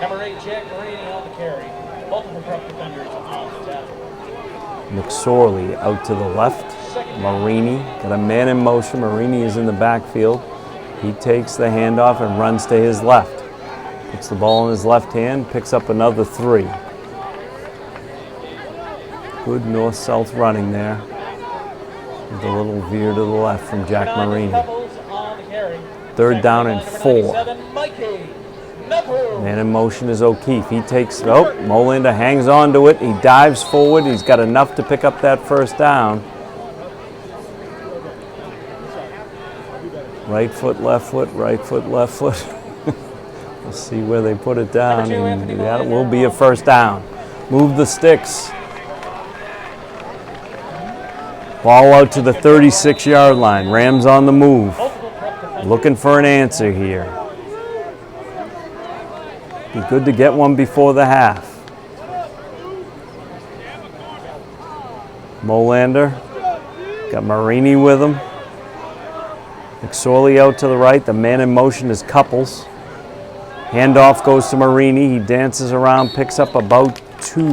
Number 8, Jack Marini on the carry. Multiple prep defenders on the tackle. McSorley out to the left. Marini got a man in motion. Marini is in the backfield. He takes the handoff and runs to his left. Puts the ball in his left hand, picks up another 3. Good north-south running there. With a little veer to the left from Jack Marini. Third down and 4. Man in motion is O'Keefe. He takes, Molander hangs on to it. He dives forward. He's got enough to pick up that first down. Right foot, left foot, right foot, left foot. We'll see where they put it down. And that will be a first down. Move the sticks. Ball out to the 36-yard line. Rams on the move. Looking for an answer here. Be good to get one before the half. Molander. Got Marini with him. McSorley out to the right. The man in motion is Couples. Handoff goes to Marini. He dances around, picks up about 2.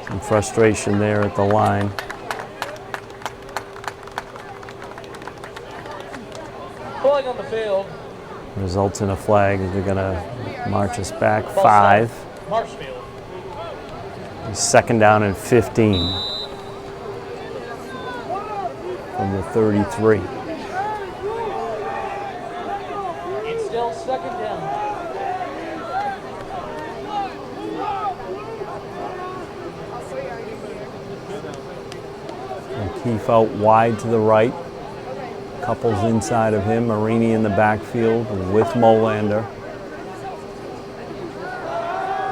Some frustration there at the line. Flag on the field. Results in a flag. They're going to march us back 5. Marshfield. Second down and 15 from the 33. It's still second down. O'Keefe out wide to the right. Couples inside of him. Marini in the backfield with Molander.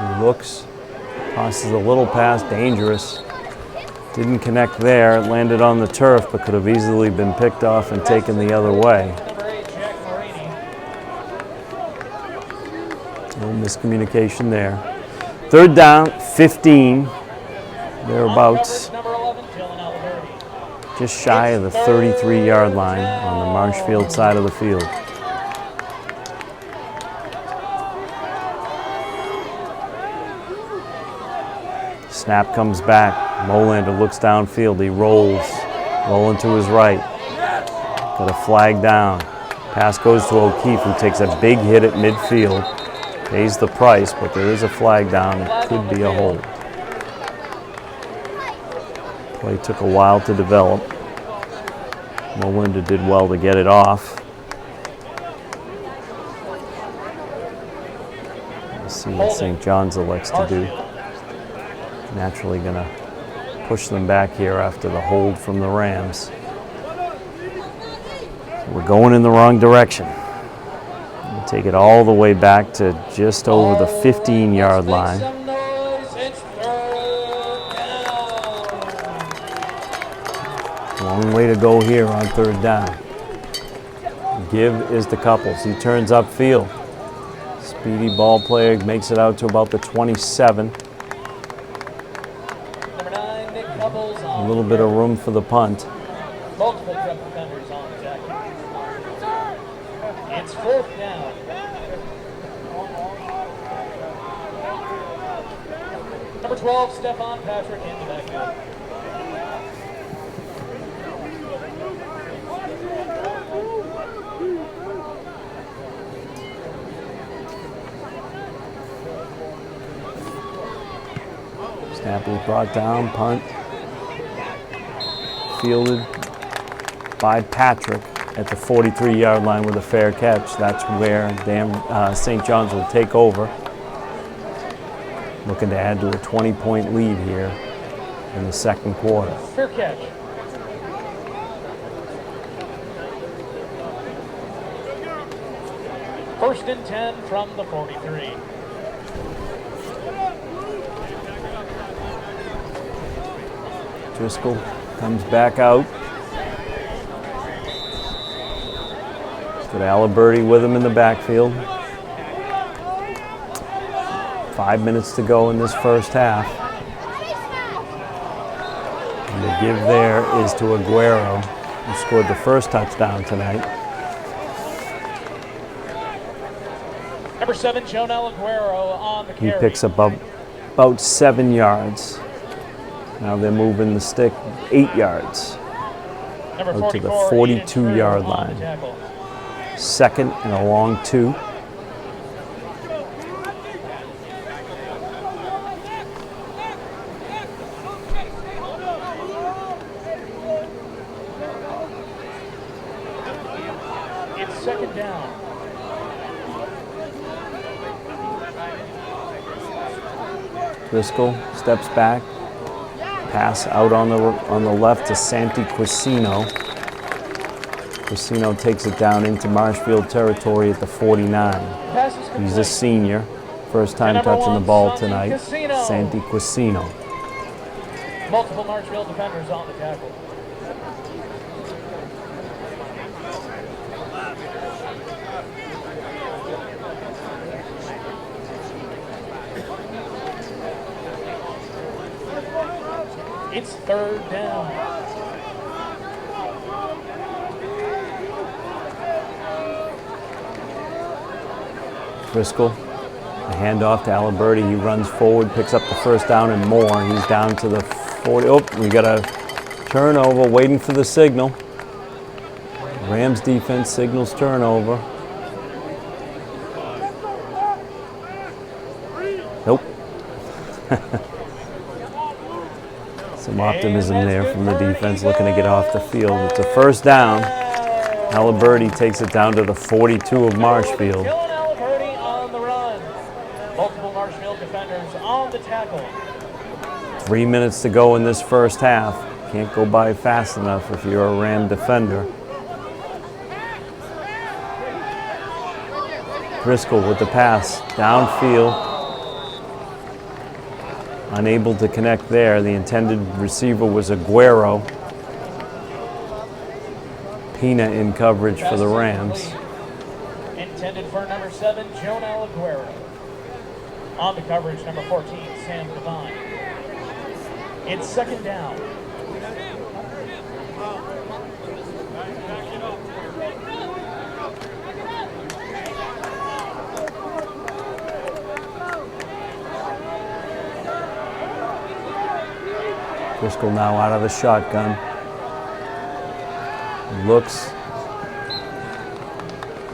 He looks, tosses a little pass, dangerous. Didn't connect there. It landed on the turf, but could have easily been picked off and taken the other way. No miscommunication there. Third down, 15, thereabouts. Just shy of the 33-yard line on the Marshfield side of the field. Snap comes back. Molander looks downfield. He rolls. Rolling to his right. Got a flag down. Pass goes to O'Keefe, who takes a big hit at midfield. Pays the price, but there is a flag down. It could be a hold. Play took a while to develop. Molander did well to get it off. Let's see what St. John's elects to do. Naturally going to push them back here after the hold from the Rams. We're going in the wrong direction. We'll take it all the way back to just over the 15-yard line. Long way to go here on third down. Give is to Couples. He turns upfield. Speedy ball player makes it out to about the 27. A little bit of room for the punt. Multiple prep defenders on the tackle. It's fourth down. Number 12, Stefan Patrick in the backfield. Snap is brought down, punt. Fielded by Patrick at the 43-yard line with a fair catch. That's where St. John's will take over. Looking to add to a 20-point lead here in the second quarter. Fair catch. First and 10 from the 43. Driscoll comes back out. Got Aliberti with him in the backfield. 5 minutes to go in this first half. And the give there is to Aguero, who scored the first touchdown tonight. Number 7, Jonel Aguero on the He carry. picks up about 7 yards. Now they're moving the stick 8 yards Number out to the 44, 42-yard on the line. tackle. Second and a long 2. It's second down. Driscoll steps back. Pass out on the left to Santi Quisino. Quisino takes it down into Marshfield territory at the 49. Pass is complete. He's a senior. First time And number touching the 1, ball Santi tonight. Quisino. Santi Quisino. Multiple Marshfield defenders on the tackle. It's third down. Driscoll, a handoff to Aliberti. He runs forward, picks up the first down and more. He's down to the 40. Oh, we got a turnover, waiting for the signal. Rams defense signals turnover. Nope. Some optimism there from the defense looking to get off the field. It's a first down. Aliberti takes it down to the 42 of Marshfield. Dylan Aliberti on the run. Multiple Marshfield defenders on the tackle. 3 minutes to go in this first half. Can't go by fast enough if you're a Ram defender. Driscoll with the pass, downfield. Unable to connect there. The intended receiver was Aguero. Pina in coverage for the Rams. Intended for number 7, Jonel Aguero. On the coverage, number 14, Sam Devine. It's second down. Driscoll now out of the shotgun. Looks. I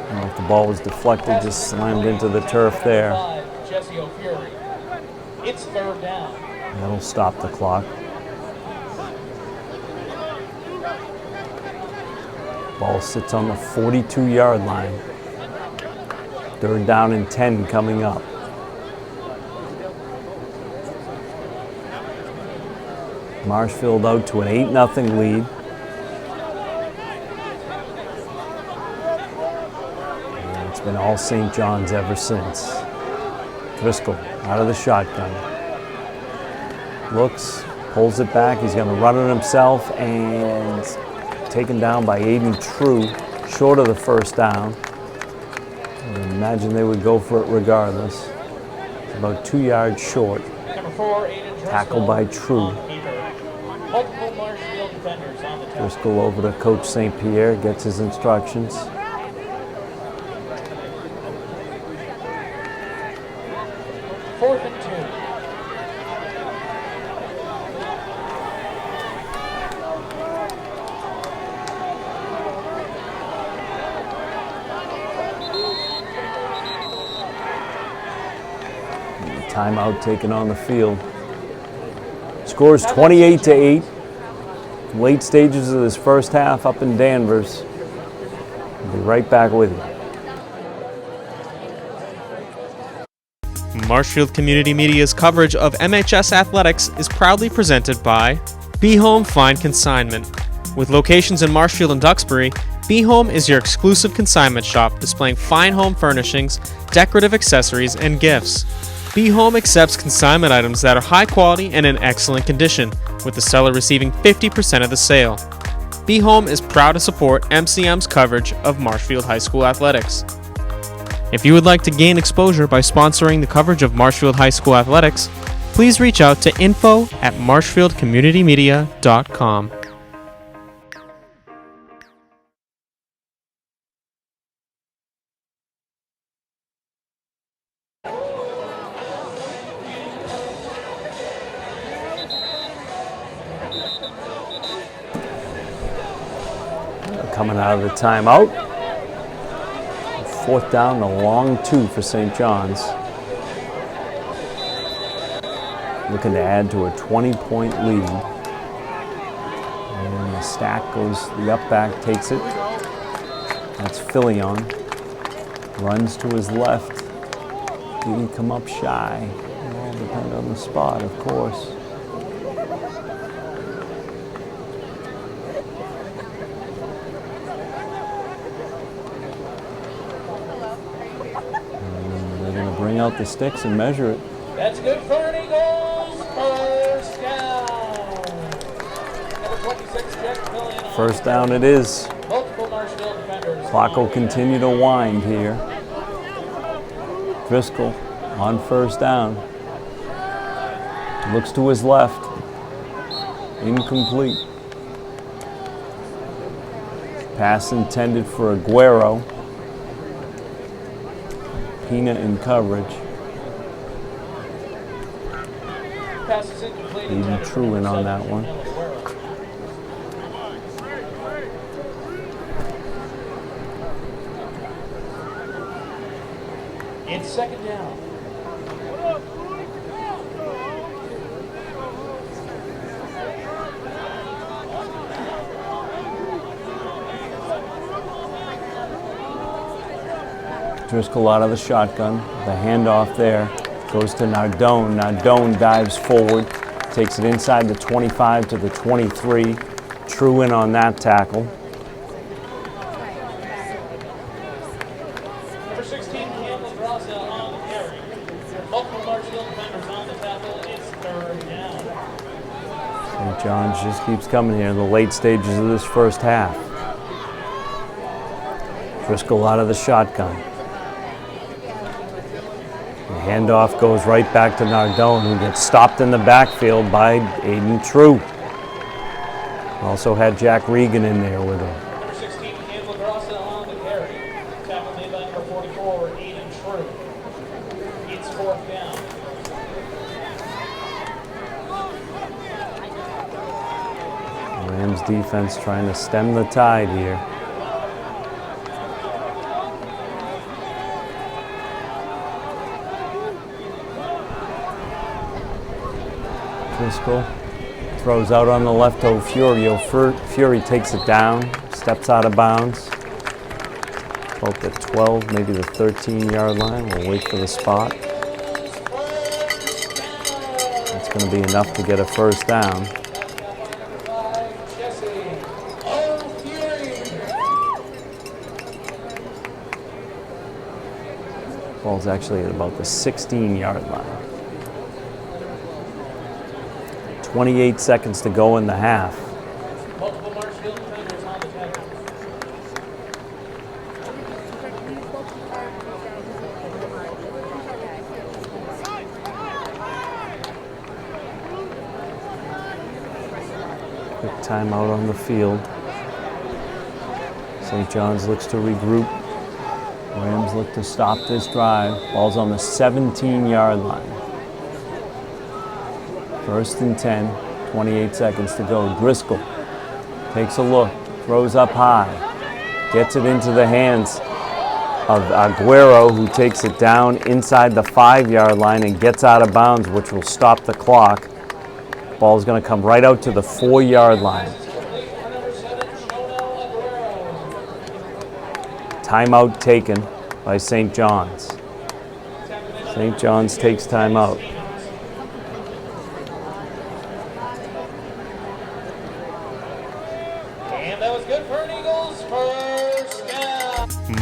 don't know if the ball was deflected, just slammed into the turf there. Jesse O'Fury. It's third down. That'll stop the clock. Ball sits on the 42-yard line. Third down and 10 coming up. Marshfield out to an 8-0 lead. And it's been all St. John's ever since. Driscoll out of the shotgun. Looks, pulls it back. He's going to run it himself and taken down by Aiden True, short of the first down. I would imagine they would go for it regardless. It's about 2 yards short. Number 4, Aiden Driscoll. Tackled by True. Multiple Marshfield defenders on the tackle. Driscoll over to Coach St. Pierre, gets his instructions. Fourth and 2. Timeout taken on the field. Scores 28-8. Late stages of this first half up in Danvers. We'll be right back with you. Marshfield Community Media's coverage of MHS Athletics is proudly presented by Be Home Fine Consignment. With locations in Marshfield and Duxbury, Be Home is your exclusive consignment shop displaying fine home furnishings, decorative accessories, and gifts. Be Home accepts consignment items that are high quality and in excellent condition, with the seller receiving 50% of the sale. Be Home is proud to support MCM's coverage of Marshfield High School athletics. If you would like to gain exposure by sponsoring the coverage of Marshfield High School athletics, please reach out to info@marshfieldcommunitymedia.com. Coming out of the timeout. 4th down, a long 2 for St. John's. Looking to add to a 20-point lead. And the stack goes, the up back takes it. That's Filion. Runs to his left. Didn't come up shy. It all depends on the spot, of course. Bring out the sticks and measure it. That's good for an Eagles. First down. Number 26, Jack Fillion. First down it is. Multiple Marshfield defenders. Clock will continue to wind here. Driscoll on first down. Looks to his left. Incomplete. Pass intended for Aguero. Pina in coverage. Even True in on that one. It's second down. Driscoll out of the shotgun. The handoff there goes to Nardone. Nardone dives forward, takes it inside the 25 to the 23. True in on that tackle. Number 16, Campbell Graza on the carry. Multiple Marshfield defenders on the tackle. It's third down. St. John's just keeps coming here in the late stages of this first half. Driscoll out of the shotgun. Handoff goes right back to Nardone, who gets stopped in the backfield by Aiden True. Also had Jack Regan in there with him. Number 16, Campbell Graza on the carry. Tackle made by number 44, Aiden True. It's fourth down. Rams defense trying to stem the tide here. Driscoll throws out on the left to Furio. Fury takes it down, steps out of bounds. About the 12, maybe the 13-yard line. We'll wait for the spot. It's going to be enough to get a first down. Ball's actually at about the 16-yard line. 28 seconds to go in the half. Multiple Marshfield defenders on the tackle. Quick timeout on the field. St. John's looks to regroup. Rams look to stop this drive. Ball's on the 17-yard line. First and 10, 28 seconds to go. Driscoll takes a look, throws up high, gets it into the hands of Aguero, who takes it down inside the 5-yard line and gets out of bounds, which will stop the clock. Ball's going to come right out to the 4-yard line. Timeout taken by St. John's. St. John's takes timeout.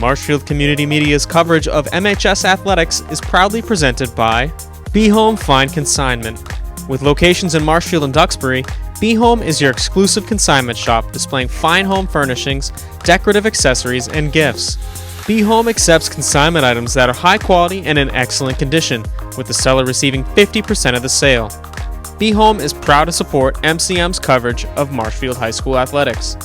Marshfield Community Media's coverage of MHS athletics is proudly presented by Be Home Fine Consignment. With locations in Marshfield and Duxbury, Be Home is your exclusive consignment shop displaying fine home furnishings, decorative accessories, and gifts. Be Home accepts consignment items that are high quality and in excellent condition, with the seller receiving 50% of the sale. Be Home is proud to support MCM's coverage of Marshfield High School athletics.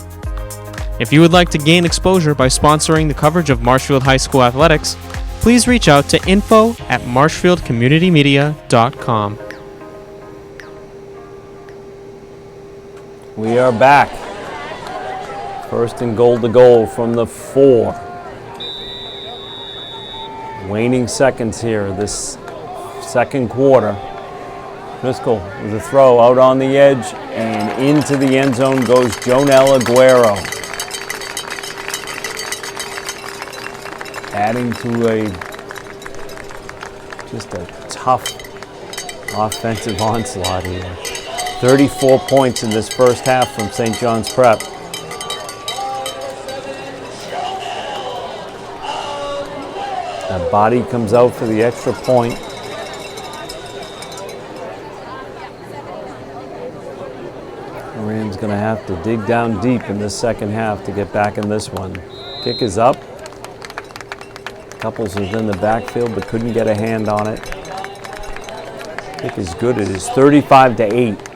If you would like to gain exposure by sponsoring the coverage of Marshfield High School athletics, please reach out to info@marshfieldcommunitymedia.com. We are back. First and goal to goal from the 4. Waning seconds here this second quarter. Driscoll with a throw out on the edge, and into the end zone goes Jonel Aguero. Adding to just a tough offensive onslaught here. 34 points in this first half from St. John's Prep. That body comes out for the extra point. Rams going to have to dig down deep in this second half to get back in this one. Kick is up. Couples was in the backfield but couldn't get a hand on it. Kick is good. It is 35-8.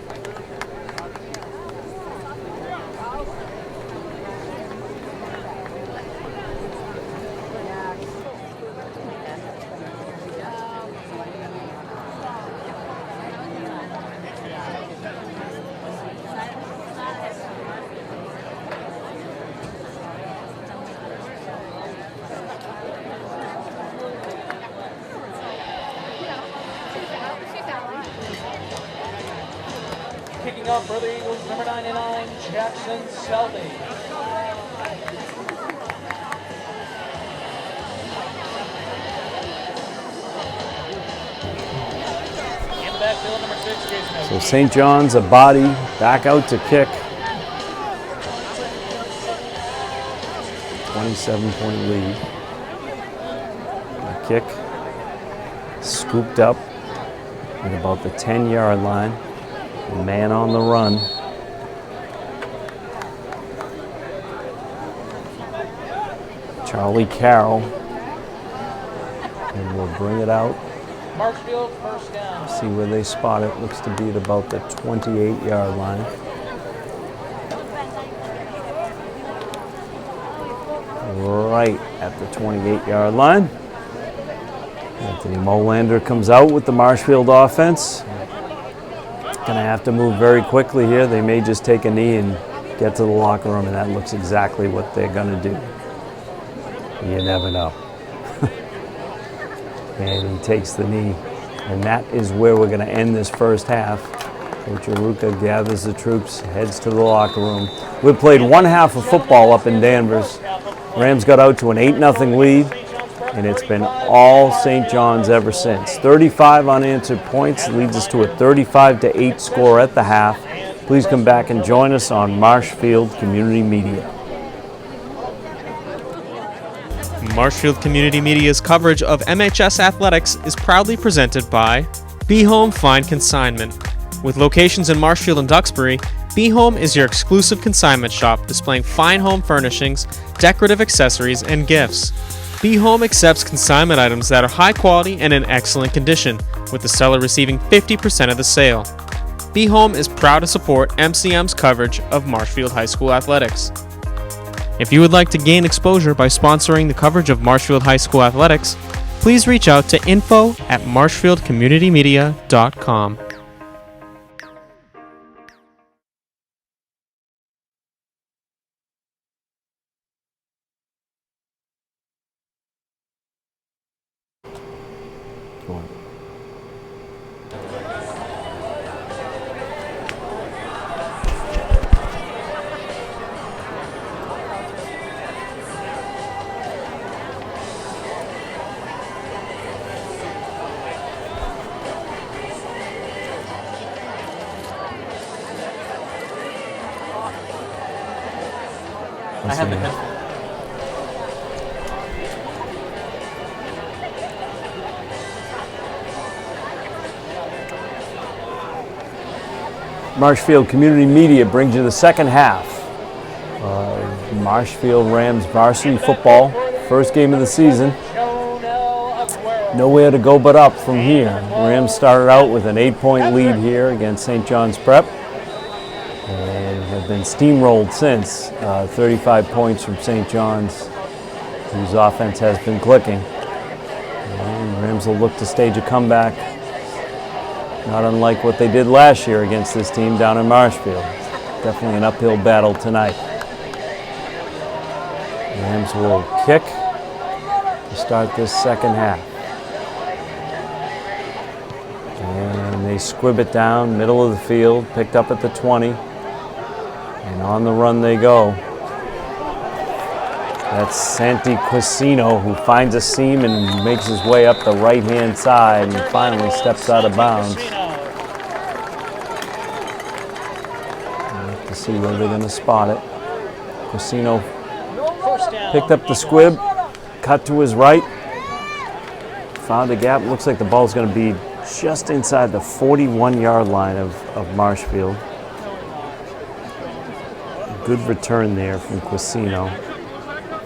Kicking off for the Eagles, number 99, Jackson Selby. In the backfield, number 6, Jason. So St. John's a body back out to kick. 27-point lead. The kick scooped up at about the 10-yard line. Man on the run. Charlie Carroll. And we'll bring it out. Marshfield, first down. See where they spot it. Looks to be at about the 28-yard line. Right at the 28-yard line. Anthony Molander comes out with the Marshfield offense. Going to have to move very quickly here. They may just take a knee and get to the locker room, and that looks exactly what they're going to do. You never know. And he takes the knee. And that is where we're going to end this first half. Coach Aruka gathers the troops, heads to the locker room. We've played one half of football up in Danvers. Rams got out to an 8-0 lead, and it's been all St. John's ever since. 35 unanswered points leads us to a 35-8 score at the half. Please come back and join us on Marshfield Community Media. Marshfield Community Media's coverage of MHS athletics is proudly presented by Be Home Fine Consignment. With locations in Marshfield and Duxbury, Be Home is your exclusive consignment shop displaying fine home furnishings, decorative accessories, and gifts. Be Home accepts consignment items that are high quality and in excellent condition, with the seller receiving 50% of the sale. Be Home is proud to support MCM's coverage of Marshfield High School athletics. If you would like to gain exposure by sponsoring the coverage of Marshfield High School athletics, please reach out to info@marshfieldcommunitymedia.com. I have the headphones. Marshfield Community Media brings you the second half of Marshfield Rams varsity football. First game of the season. Nowhere to go but up from here. Rams started out with an 8-point lead here against St. John's Prep and have been steamrolled since. 35 points from St. John's, whose offense has been clicking. And Rams will look to stage a comeback, not unlike what they did last year against this team down in Marshfield. Definitely an uphill battle tonight. Rams will kick to start this second half. And they squib it down, middle of the field, picked up at the 20. And on the run they go. That's Santi Quisino, who finds a seam and makes his way up the right-hand side and finally steps out of bounds. We'll have to see where they're going to spot it. Quisino picked up the squib, cut to his right, found a gap. Looks like the ball's going to be just inside the 41-yard line of Marshfield. Good return there from Quisino.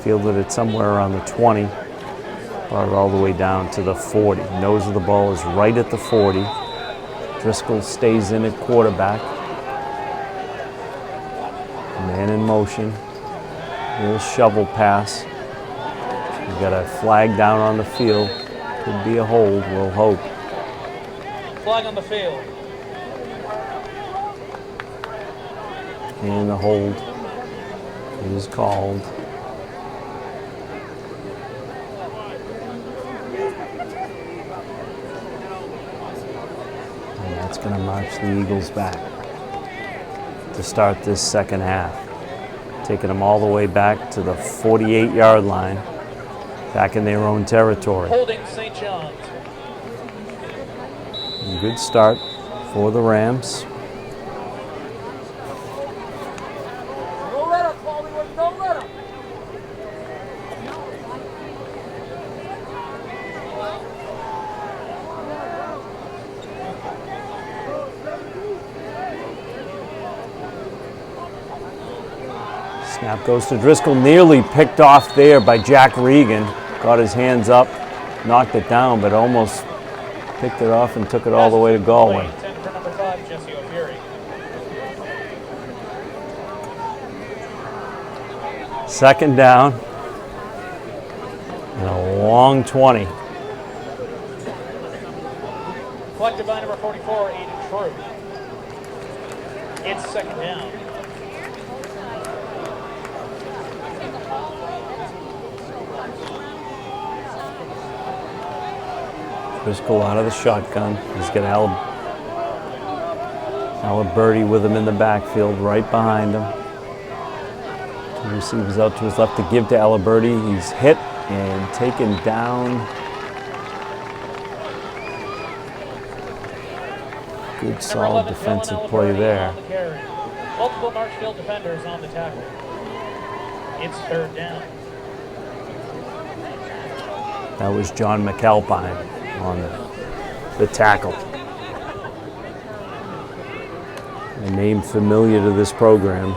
Fielded it somewhere around the 20, brought it all the way down to the 40. Nose of the ball is right at the 40. Driscoll stays in at quarterback. Man in motion. Little shovel pass. We got a flag down on the field. Could be a hold, we'll hope. Flag on the field. And the hold is called. And that's going to march the Eagles back to start this second half. Taking them all the way back to the 48-yard line, back in their own territory. Holding St. John's. Good start for the Rams. Don't let up, Hollywood. Don't let up. Snap goes to Driscoll, nearly picked off there by Jack Regan. Got his hands up, knocked it down, but almost picked it off and took it all the way to Galway. Second down and a long 20. Collected by number 44, Aiden True. It's second down. Driscoll out of the shotgun. He's got Aliberti with him in the backfield, right behind him. Two receivers out to his left to give to Aliberti. He's hit and taken down. Good solid defensive play there. Multiple Marshfield defenders on the tackle. It's third down. That was John McAlpine on the tackle. A name familiar to this program.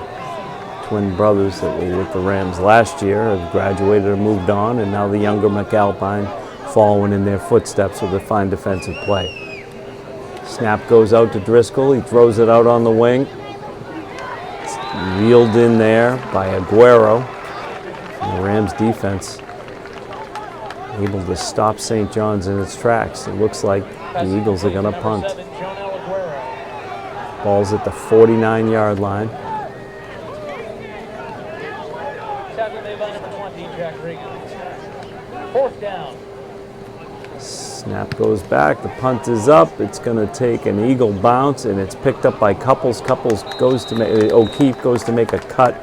Twin brothers that were with the Rams last year have graduated or moved on, and now the younger McAlpine following in their footsteps with a fine defensive play. Snap goes out to Driscoll. He throws it out on the wing. It's reeled in there by Aguero. And the Rams defense able to stop St. John's in its tracks. It looks like the Eagles are going to punt. Ball's at the 49-yard line. Fourth down. Snap goes back. The punt is up. It's going to take an Eagle bounce, and it's picked up by Couples. Couples goes to make O'Keefe goes to make a cut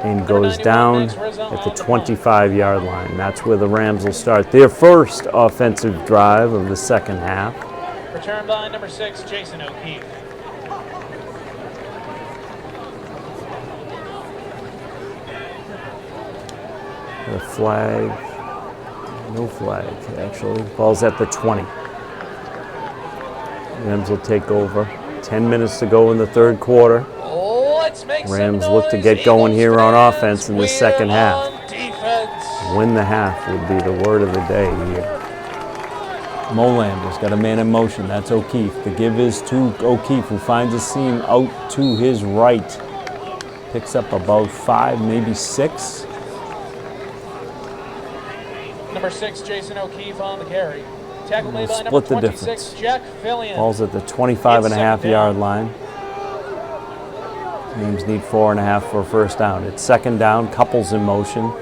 and goes down at the 25-yard line. That's where the Rams will start their first offensive drive of the second half. Return by number 6, Jason O'Keefe. The flag, no flag actually. Ball's at the 20. Rams will take over. 10 minutes to go in the third quarter. Let's make some Rams look to get going here on offense in the second half. Win the half would be the word of the day here. Molander's got a man in motion. That's O'Keefe. The give is to O'Keefe, who finds a seam out to his right. Picks up about 5, maybe 6. Number 6, Jason O'Keefe on the carry. Tackle made by Split number the 26, difference. Jack Fillion. Ball's at the 25.5-yard line. Rams need 4.5 for a first down. It's second down, Couples in motion.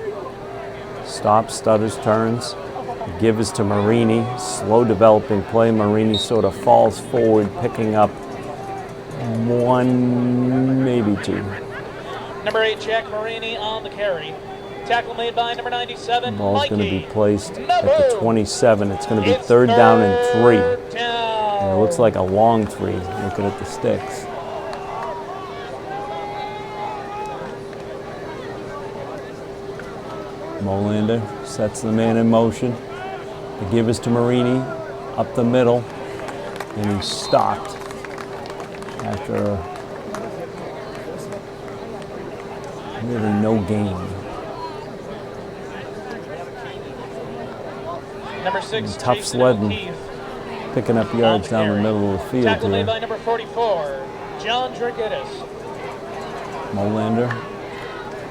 Stops, stutters, turns. The give is to Marini. Slow developing play. Marini sort of falls forward, picking up 1, maybe 2. Number 8, Jack Marini on the carry. Tackle made by number 97, Ball's going to be placed at the Naboo. 27. It's going to be third down and 3. Down. And it looks like a long 3, looking at the sticks. Molander sets the man in motion. The give is to Marini, up the middle, and he's stopped after really no gain. Number 6, Tough Jason sledding, O'Keefe. picking up yards down the middle of the field Tackle made by here. number 44, John Dragidis. Molander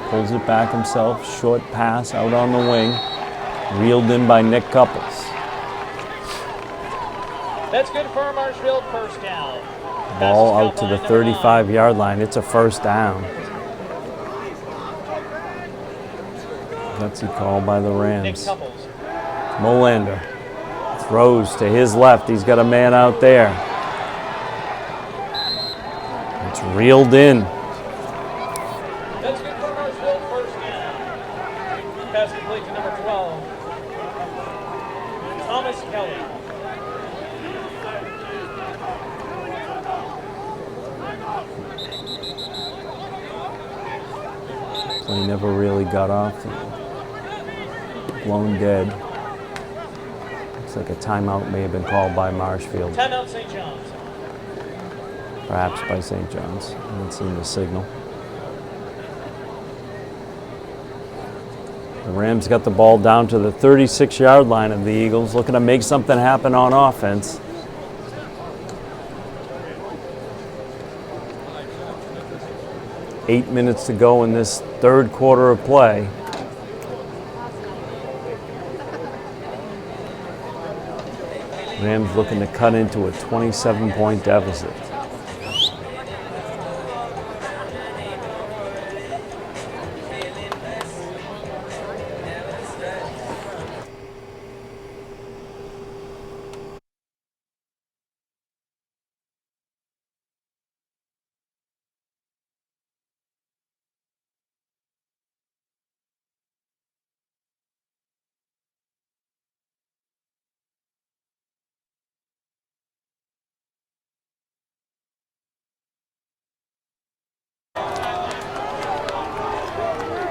pulls it back himself, short pass out on the wing, reeled in by Nick Couples. That's good for Marshfield, first down. Ball out to the 35-yard line. It's a first down. Gutsy call by the Nick Rams. Couples. Molander throws to his left. He's got a man out there. It's reeled in. That's good for Marshfield, first down. Pass complete to number 12, Thomas Kelly. Play never really got off. Blown dead. Looks like a timeout may have been called by Marshfield. Timeout, St. John's. Perhaps by St. John's. I haven't seen the signal. The Rams got the ball down to the 36-yard line of the Eagles, looking to make something happen on offense. Eight minutes to go in this third quarter of play. Rams looking to cut into a 27-point deficit.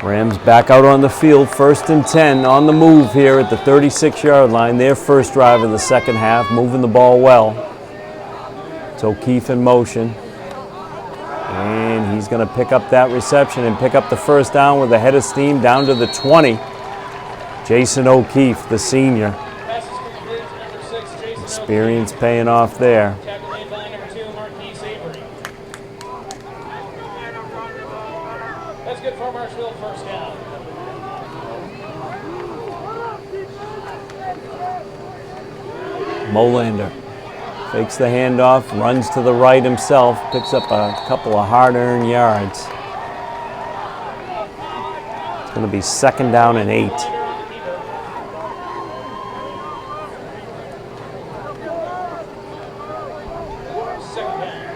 Rams back out on the field, 1st and 10 on the move here at the 36-yard line. Their first drive of the second half, moving the ball well. It's O'Keefe in motion. And he's going to pick up that reception and pick up the first down with a head of steam down to the 20. Jason O'Keefe, the senior. Pass is complete to number 6, Jason Experience paying off there. O'Keefe. Tackle made by number 2, Marquise Avery. That's good for Marshfield, first down. Molander fakes the handoff, runs to the right himself, picks up a couple of hard-earned yards. It's going to be second down and 8. Second down.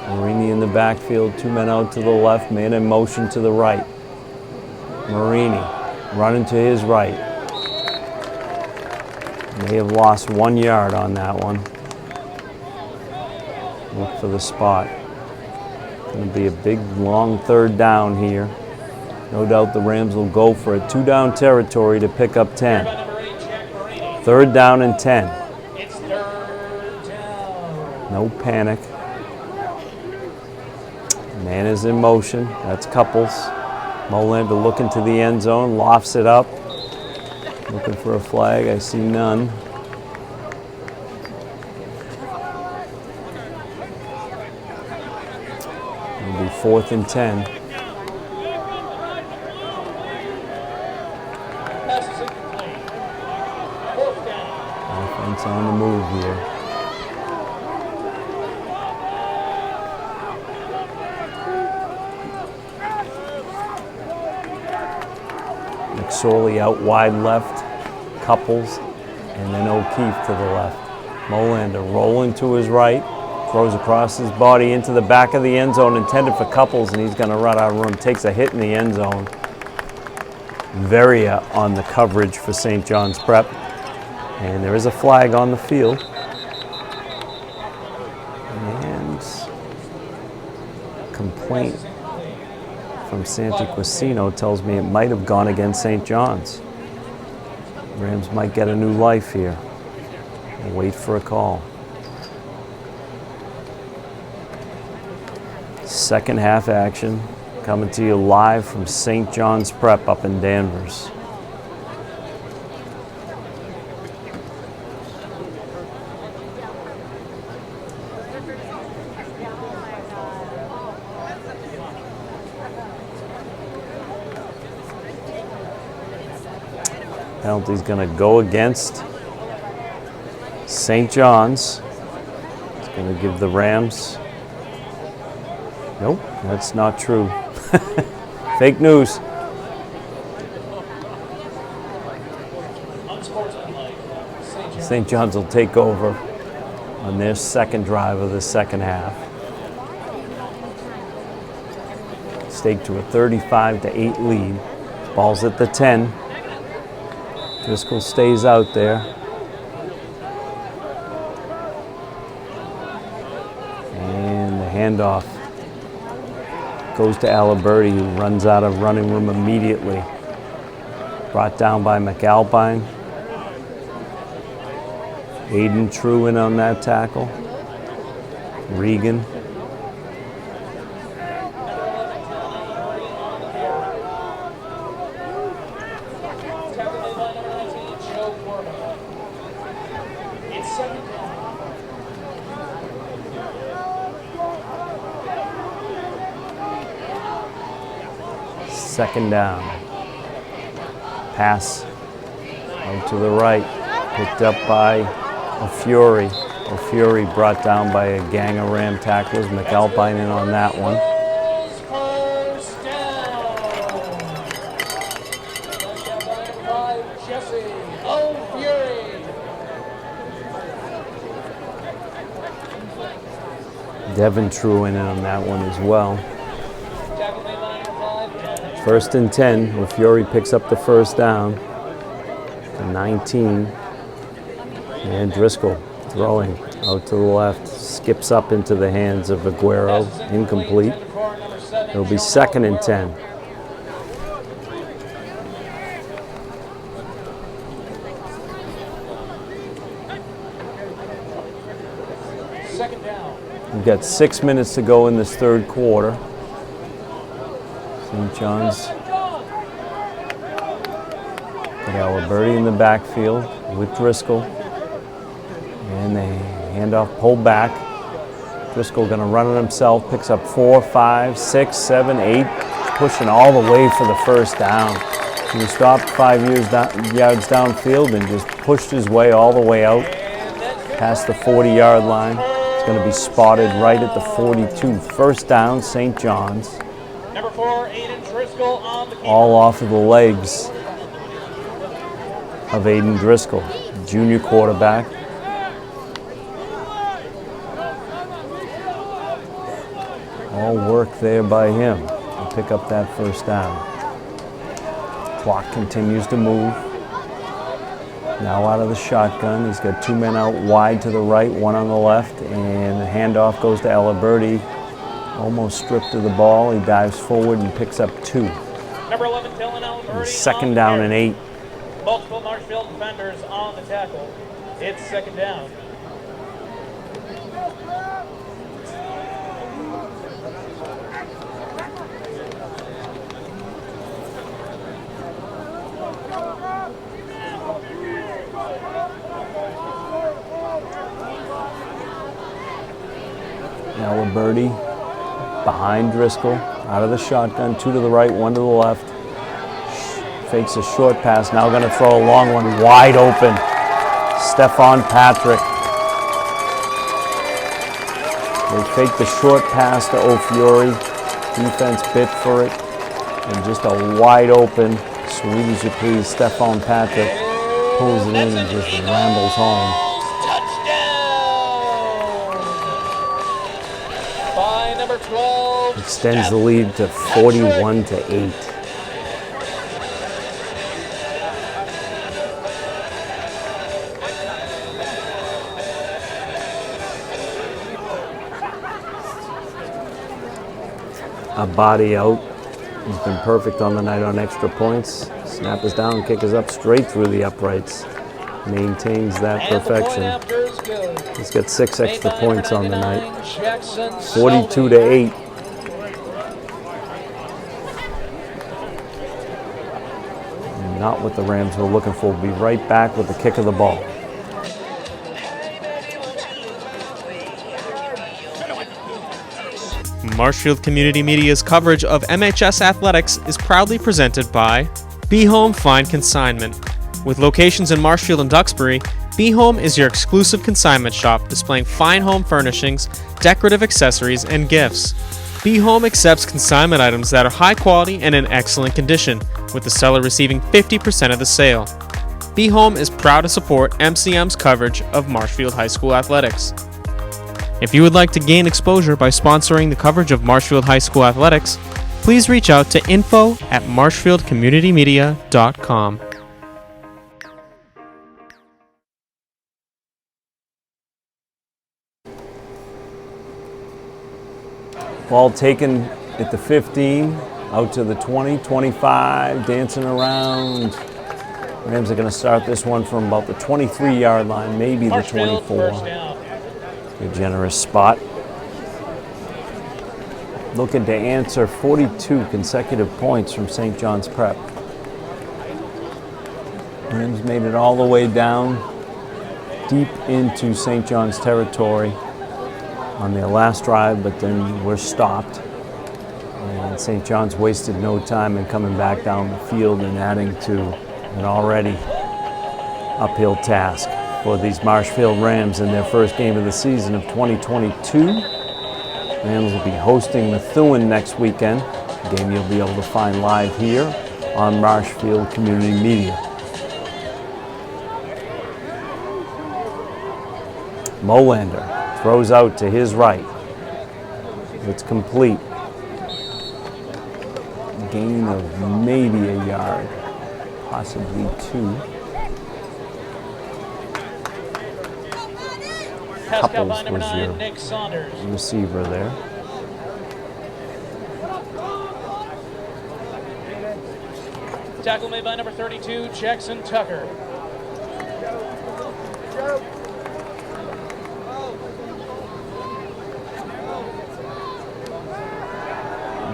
Marini in the backfield, 2 men out to the left, man in motion to the right. Marini running to his right. May have lost 1 yard on that one. Look for the spot. Going to be a big, long third down here. No doubt the Rams will go for a 2-down territory to pick up 10. By number 3rd down and 10. It's 3rd down. No panic. Man is in motion. That's Couples. Molander looking to the end zone, lofts it up. Looking for a flag. I see none. It'll be 4th and 10. Pass is incomplete. 4th down. Offense on the move here. McSorley out wide left, Couples, and then O'Keefe to the left. Molander rolling to his right, throws across his body into the back of the end zone, intended for Couples, and he's going to run out of room. Takes a hit in the end zone. Veria on the coverage for St. John's Prep, and there is a flag on the field. And complaint from Santi Quasino tells me it might have gone against St. John's. Rams might get a new life here. We'll wait for a call. Second half action coming to you live from St. John's Prep up in Danvers. Penalty's going to go against St. John's. It's going to give the Rams. Nope, that's not true. Fake news. St. John's will take over on their second drive of the second half. Stake to a 35-8 lead. Ball's at the 10. Driscoll stays out there. And the handoff goes to Aliberti, who runs out of running room immediately. Brought down by McAlpine. Aiden Truin on that tackle. Regan. Second down. Pass out to the right. Picked up by O'Fury. O'Fury brought down by a gang of Ram tacklers. McAlpine in on that one. Devin Truin in on that one as well. 1st and 10. O'Fury picks up the first down. To 19. And Driscoll throwing out to the left. Skips up into the hands of Aguero. Incomplete. It'll be 2nd and 10. Second down. We've got 6 minutes to go in this third quarter. St. John's got Aliberti in the backfield with Driscoll. And the handoff pulled back. Driscoll going to run it himself. Picks up 4, 5, 6, 7, 8. Pushing all the way for the first down. He stopped 5 yards downfield and just pushed his way all the way out past the 40-yard line. It's going to be spotted right at the 42. First down, St. John's. Number 4, Aiden Driscoll on the all off of the legs of Aiden Driscoll, junior quarterback. All work there by him to pick up that first down. Clock continues to move. Now out of the shotgun. He's got 2 men out wide to the right, 1 on the left, and the handoff goes to Aliberti. Almost stripped of the ball. He dives forward and picks up 2. Number 11, Dylan Aliberti. 2nd down and 8. Multiple Marshfield defenders on the tackle. It's second down. Now Liberty behind Driscoll, out of the shotgun, 2 to the right, 1 to the left. Fakes a short pass, now going to throw a long one, wide open. Stefan Patrick. They fake the short pass to O'Fury. Defense bit for it. And just a wide open, sweet as you please, Stefan Patrick pulls it in and just rambles home. Touchdown! By number 12. Extends the lead to 41 to 8. A body out. He's been perfect on the night on extra points. Snap is down, kick is up straight through the uprights. Maintains that perfection. He's got 6 extra points on the night. 42 to 8. Not what the Rams were looking for. We'll be right back with the kick of the ball. Marshfield Community Media's coverage of MHS athletics is proudly presented by Be Home Fine Consignment. With locations in Marshfield and Duxbury, Be Home is your exclusive consignment shop displaying fine home furnishings, decorative accessories, and gifts. Be Home accepts consignment items that are high quality and in excellent condition, with the seller receiving 50% of the sale. Be Home is proud to support MCM's coverage of Marshfield High School athletics. If you would like to gain exposure by sponsoring the coverage of Marshfield High School athletics, please reach out to info@marshfieldcommunitymedia.com. Ball taken at the 15, out to the 20, 25, dancing around. Rams are going to start this one from about the 23-yard line, maybe the 24. A generous spot. Looking to answer 42 consecutive points from St. John's Prep. Rams made it all the way down, deep into St. John's territory on their last drive, but then were stopped. And St. John's wasted no time in coming back down the field and adding to an already uphill task for these Marshfield Rams in their first game of the season of 2022. Rams will be hosting Methuen next weekend, a game you'll be able to find live here on Marshfield Community Media. Molander throws out to his right. It's complete. Gain of maybe a yard, possibly 2. Couples was your receiver there. Tackle made by number 32, Jackson Tucker.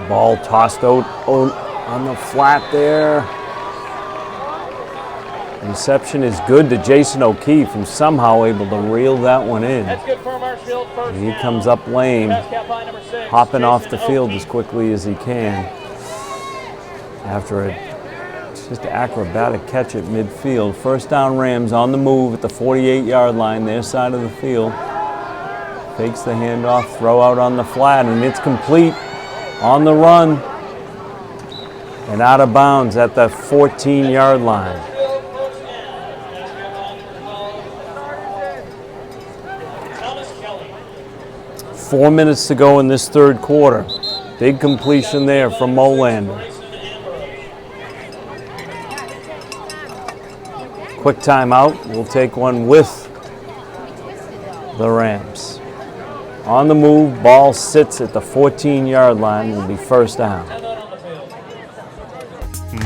Ball tossed out on the flat there. Reception is good to Jason O'Keefe, who's somehow able to reel that one in. That's good for Marshfield first And he down. comes up lame, Number 6, hopping off the Jason field O'Keefe. as quickly as he can. After a just acrobatic catch at midfield. First down Rams on the move at the 48-yard line, their side of the field. Fakes the handoff, throw out on the flat, and it's complete on the run. And out of bounds at the 14-yard line. Thomas Kelly. 4 minutes to go in this third quarter. Big completion there from Molander. Quick timeout. We'll take one with the Rams. On the move, ball sits at the 14-yard line. Will be first down.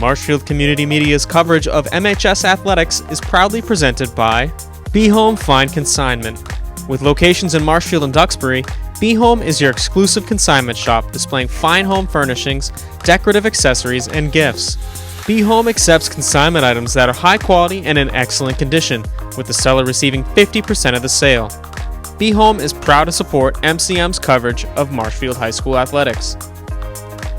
Marshfield Community Media's coverage of MHS Athletics is proudly presented by Be Home Fine Consignment. With locations in Marshfield and Duxbury, Be Home is your exclusive consignment shop displaying fine home furnishings, decorative accessories, and gifts. Be Home accepts consignment items that are high quality and in excellent condition, with the seller receiving 50% of the sale. Be Home is proud to support MCM's coverage of Marshfield High School athletics.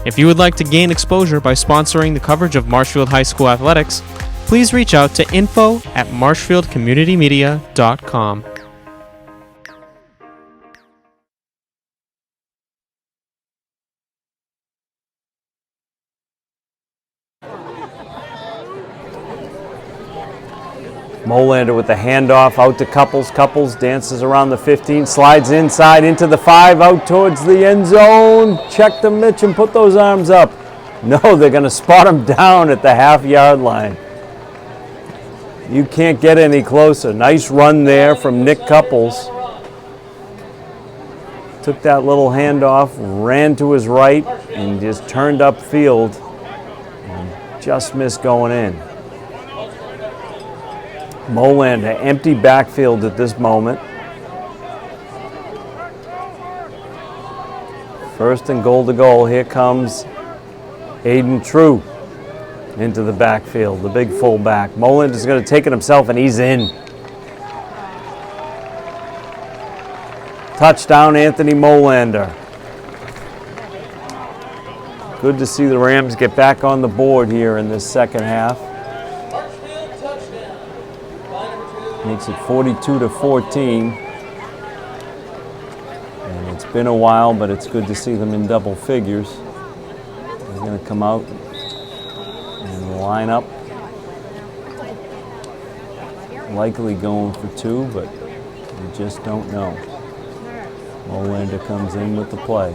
If you would like to gain exposure by sponsoring the coverage of Marshfield High School athletics, please reach out to info@marshfieldcommunitymedia.com. Molander with the handoff out to Couples. Couples dances around the 15, slides inside into the 5, out towards the end zone. Check the Mitch and put those arms up. No, they're going to spot him down at the half-yard line. You can't get any closer. Nice run there from Nick Couples. Took that little handoff, ran to his right, and just turned upfield and just missed going in. Molander, empty backfield at this moment. First and goal to goal. Here comes Aiden True into the backfield, the big fullback. Molander's going to take it himself, and he's in. Touchdown, Anthony Molander. Good to see the Rams get back on the board here in this second half. Makes it 42-14. And it's been a while, but it's good to see them in double figures. They're going to come out and line up. Likely going for 2, but you just don't know. Molander comes in with the play.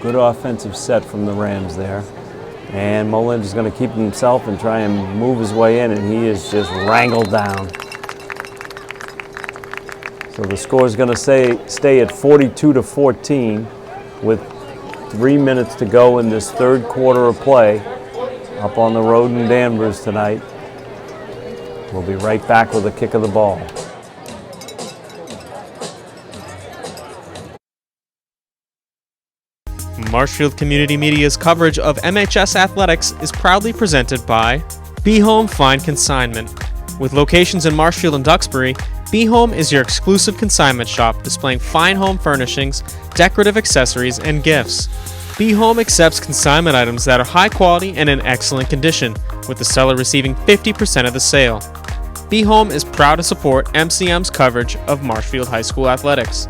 Good offensive set from the Rams there. And Molander's going to keep himself and try and move his way in, and he is just wrangled down. So the score is going to stay at 42-14 with 3 minutes to go in this third quarter of play up on the road in Danvers tonight. We'll be right back with a kick of the ball. Marshfield Community Media's coverage of MHS Athletics is proudly presented by Be Home Fine Consignment. With locations in Marshfield and Duxbury, Be Home is your exclusive consignment shop displaying fine home furnishings, decorative accessories, and gifts. Be Home accepts consignment items that are high quality and in excellent condition, with the seller receiving 50% of the sale. Be Home is proud to support MCM's coverage of Marshfield High School athletics.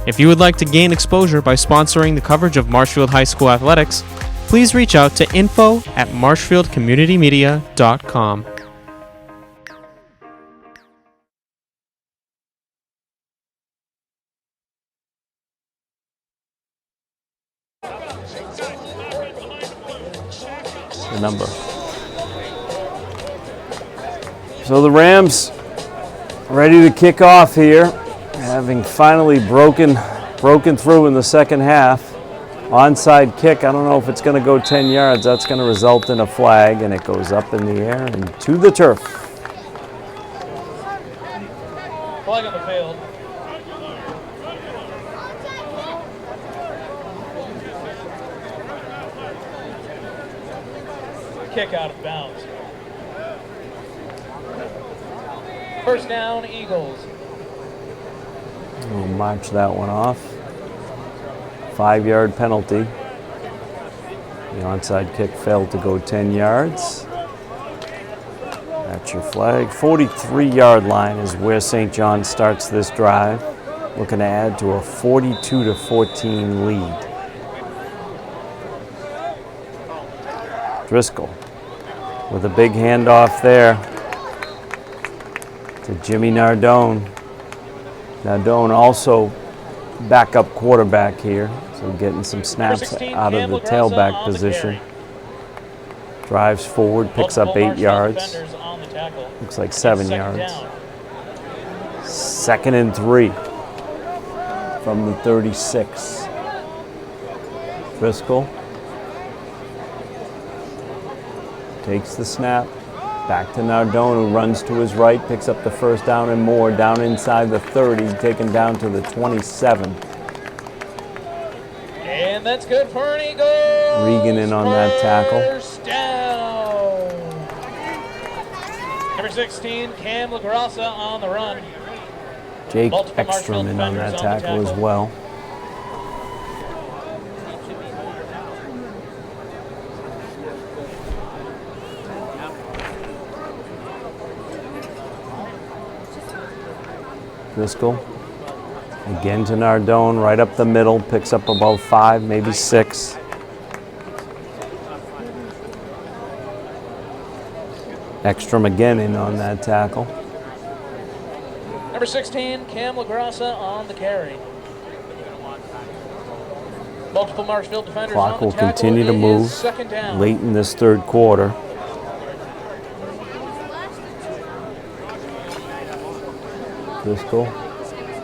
If you would like to gain exposure by sponsoring the coverage of Marshfield High School athletics, please reach out to info@marshfieldcommunitymedia.com. The number. So the Rams ready to kick off here, having finally broken through in the second half. Onside kick, I don't know if it's going to go 10 yards. That's going to result in a flag, and it goes up in the air and to the turf. Flag on the field. Kick out of bounds. First down, Eagles. We'll march that one off. 5-yard penalty. The onside kick failed to go 10 yards. That's your flag. 43-yard line is where St. John starts this drive. Looking to add to a 42-14 lead. Driscoll with a big handoff there to Jimmy Nardone. Nardone also backup quarterback here, so getting some snaps out of the tailback position. Drives forward, picks up 8 yards. Looks like 7 yards. 2nd and 3. from the 36. Driscoll takes the snap. Back to Nardone, who runs to his right, picks up the first down and more, down inside the 30, taken down to the 27. And that's good for an Eagle. Regan in on that tackle. First down. Number 16, Cam LaGrassa on the run. Jake Multiple Ekstrom in on Marshfield that defenders on the tackle as well. Driscoll again to Nardone, right up the middle, picks up about 5, maybe 6. Ekstrom again in on that tackle. Number 16, Cam LaGrassa on the carry. Multiple Marshfield defenders Clock on the will tackle. continue to It is move second down. late in this third quarter. Driscoll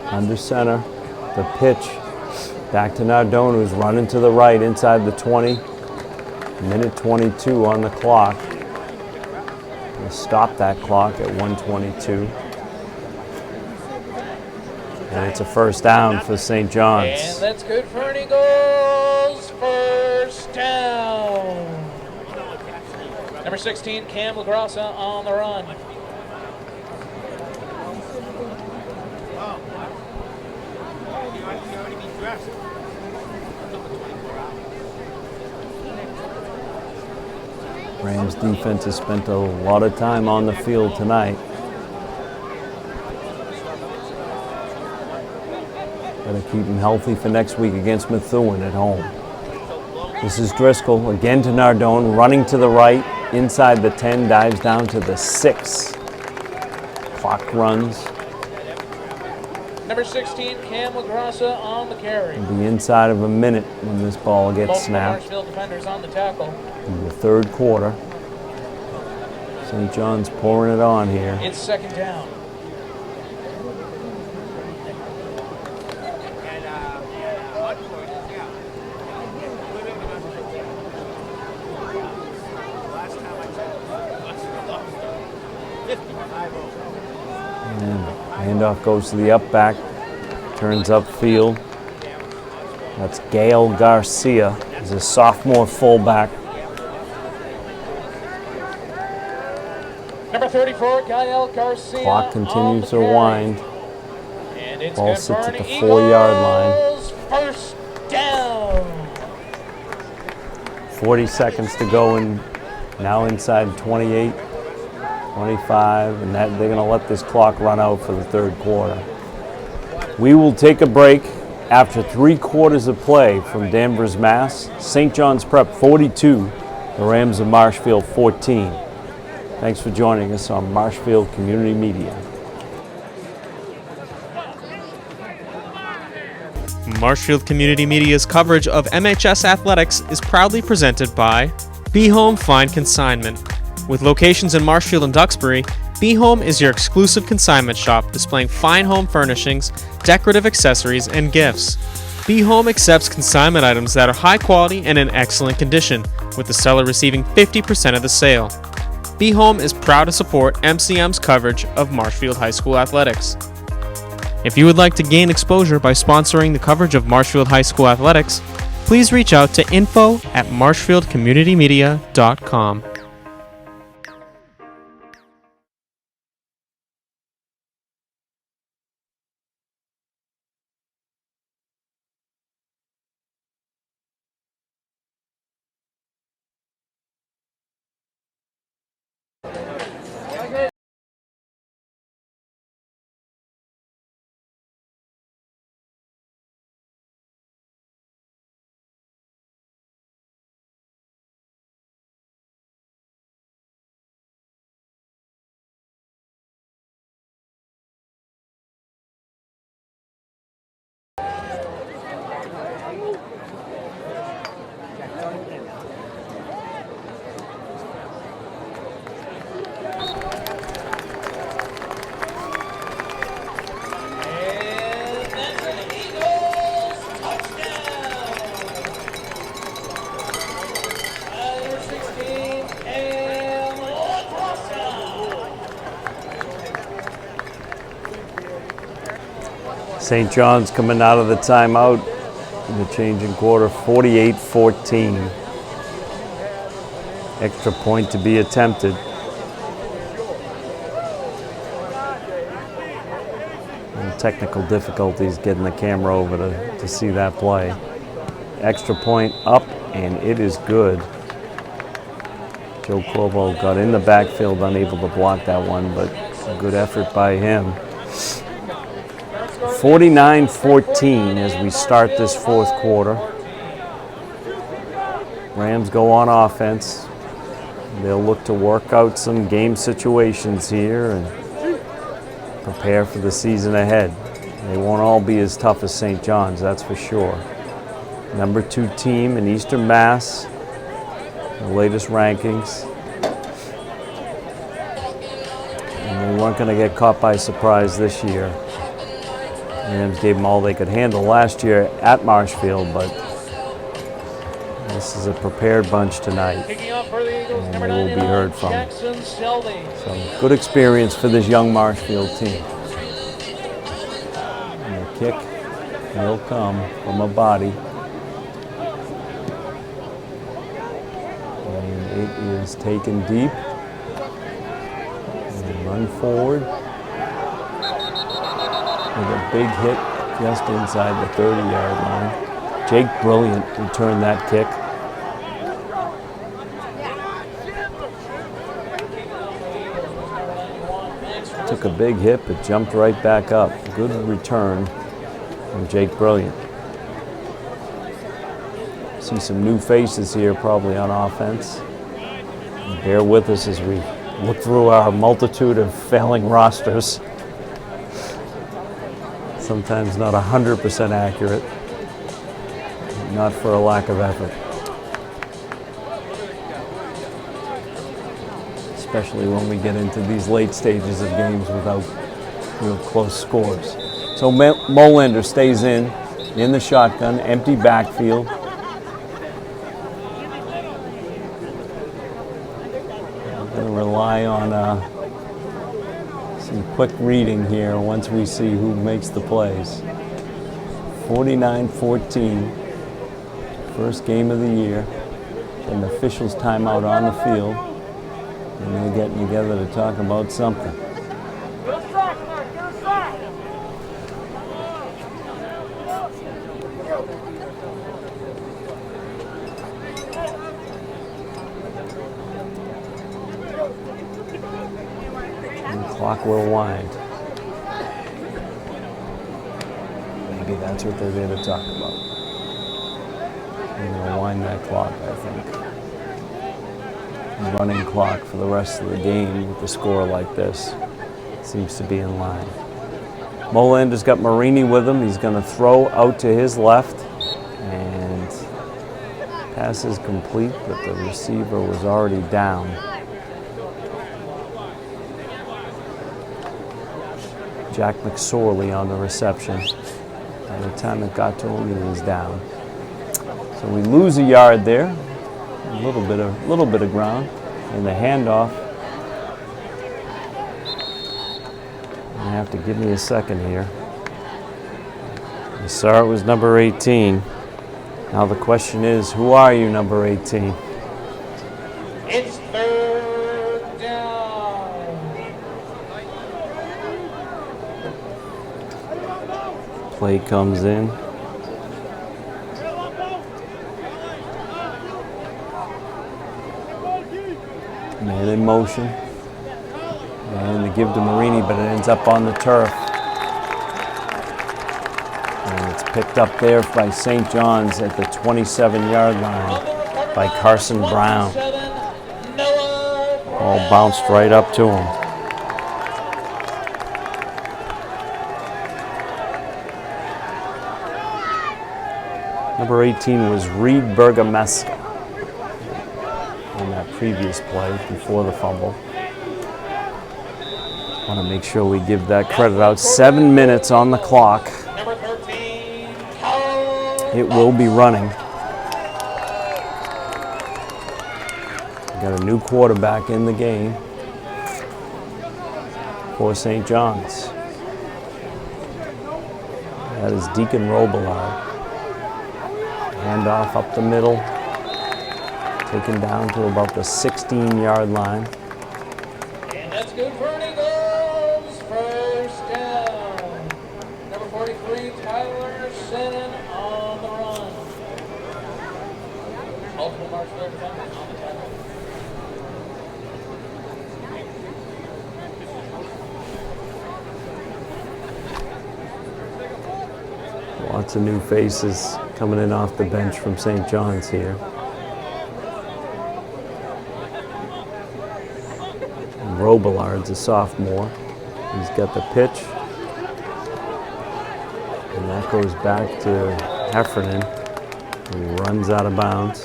under center. The pitch back to Nardone, who's running to the right inside the 20. Minute 22 on the clock. We'll stop that clock at 1:22. And it's a first down for St. John's. And that's good for an Eagles. First down. Number 16, Cam LaGrassa on the run. Rams defense has spent a lot of time on the field tonight. Got to keep him healthy for next week against Methuen at home. This is Driscoll again to Nardone, running to the right, inside the 10, dives down to the 6. Clock runs. Number 16, Cam LaGrassa on the carry. It'll be inside of a minute when this ball gets Multiple snapped. Marshfield defenders on the tackle. In the third quarter. St. John's pouring it on here. It's second down. And handoff goes to the up back, turns upfield. That's Gail Garcia. He's a sophomore fullback. Number 34, Gael Garcia. Clock continues to wind. And it's Ball good sits for at an the 4-yard line. Eagles first down. 40 seconds to go, and now inside 28, 25, and that they're going to let this clock run out for the third quarter. We will take a break after 3 quarters of play from Danvers, Mass. St. John's Prep 42, the Rams of Marshfield 14. Thanks for joining us on Marshfield Community Media. Marshfield Community Media's coverage of MHS athletics is proudly presented by Be Home Fine Consignment. With locations in Marshfield and Duxbury, Be Home is your exclusive consignment shop displaying fine home furnishings, decorative accessories, and gifts. Be Home accepts consignment items that are high quality and in excellent condition, with the seller receiving 50% of the sale. Be Home is proud to support MCM's coverage of Marshfield High School athletics. If you would like to gain exposure by sponsoring the coverage of Marshfield High School athletics, please reach out to info@marshfieldcommunitymedia.com. St. John's coming out of the timeout in the changing quarter, 48-14. Extra point to be attempted. And technical difficulties getting the camera over to see that play. Extra point up, and it is good. Joe Corvo got in the backfield, unable to block that one, but a good effort by him. 49-14 as we start this fourth quarter. Rams go on offense. They'll look to work out some game situations here and prepare for the season ahead. They won't all be as tough as St. John's, that's for sure. Number 2 team in Eastern Mass, the latest rankings. And they weren't going to get caught by surprise this year. Rams gave them all they could handle last year at Marshfield, but this is a prepared bunch tonight, and they will be heard from. So good experience for this young Marshfield team. And the kick will come from a body. And it is taken deep. And run forward with a big hit just inside the 30-yard line. Jake Brilliant returned that kick. Took a big hit, but jumped right back up. Good return from Jake Brilliant. See some new faces here probably on offense. Bear with us as we look through our multitude of failing rosters. Sometimes not 100% accurate. Not for a lack of effort. Especially when we get into these late stages of games without real close scores. So Molander stays in the shotgun, empty backfield. We're going to rely on some quick reading here once we see who makes the plays. 49-14, first game of the year, and the officials timeout on the field. And they're getting together to talk about something. And the clock will wind. Maybe that's what they're there to talk about. They're going to wind that clock, I think. Running clock for the rest of the game with a score like this seems to be in line. Molander's got Marini with him. He's going to throw out to his left, and pass is complete, but the receiver was already down. Jack McSorley on the reception. By the time it got to him, he was down. So we lose a yard there. A little bit of ground, and the handoff. You have to give me a second here. You saw it was number 18. Now the question is, who are you, number 18? It's third down. Play comes in. Man in motion, and they give to Marini, but it ends up on the turf. And it's picked up there by St. John's at the 27-yard line by Carson Brown. All bounced right up to him. Number 18 was Reed Bergamasca. That previous play before the fumble. Want to make sure we give that credit out. 7 minutes on the clock. Number 13, It will be running. Got a new quarterback in the game for St. John's. That is Deacon Robillard. Handoff up the middle. Taken down to about the 16-yard line. And that's good for an Eagles. First down. Number 43, Tyler Sennin on the run. Multiple Marshfield defenders on the tackle. Lots of new faces coming in off the bench from St. John's here. Robillard's a sophomore. He's got the pitch. And that goes back to Heffernan, who runs out of bounds.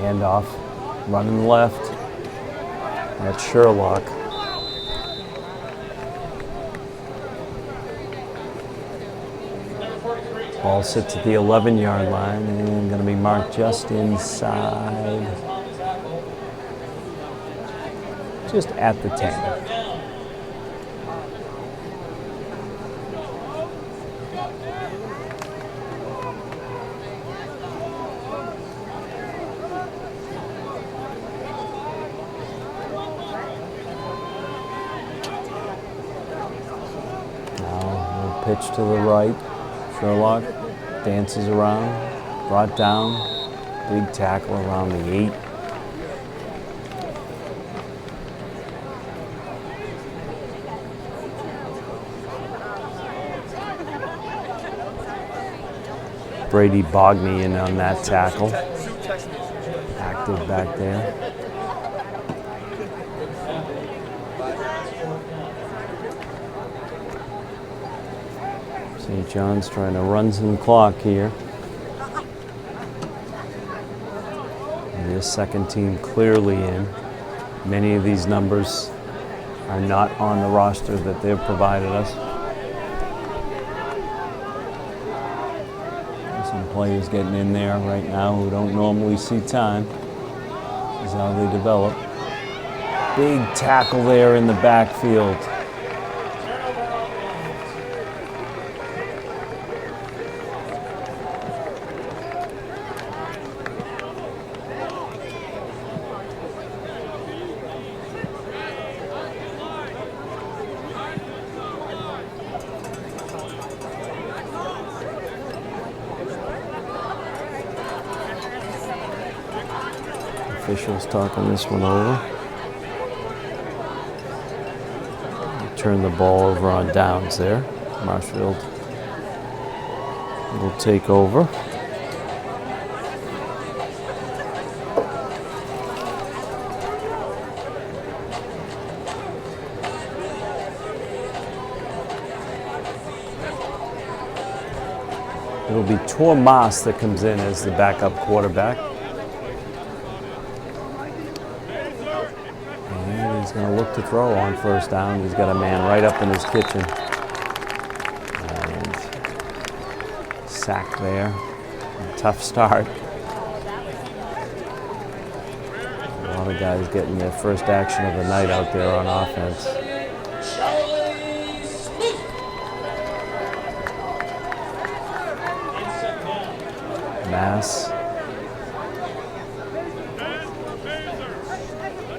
Handoff, running left. That's Sherlock. Ball sits at the 11-yard line and going to be marked just inside, just at the 10. Pitch to the right. Sherlock dances around, brought down. Big tackle around the 8. Brady Bogney in on that tackle. Active back there. St. John's trying to run some clock here. And this second team clearly in. Many of these numbers are not on the roster that they've provided us. There's some players getting in there right now who don't normally see time. This is how they develop. Big tackle there in the backfield. Officials talking this one over. Turn the ball over on downs there. Marshfield will take over. It'll be Tormas that comes in as the backup quarterback. He's going to look to throw on first down. He's got a man right up in his kitchen. And sack there. A tough start. A lot of guys getting their first action of the night out there on offense. Mass.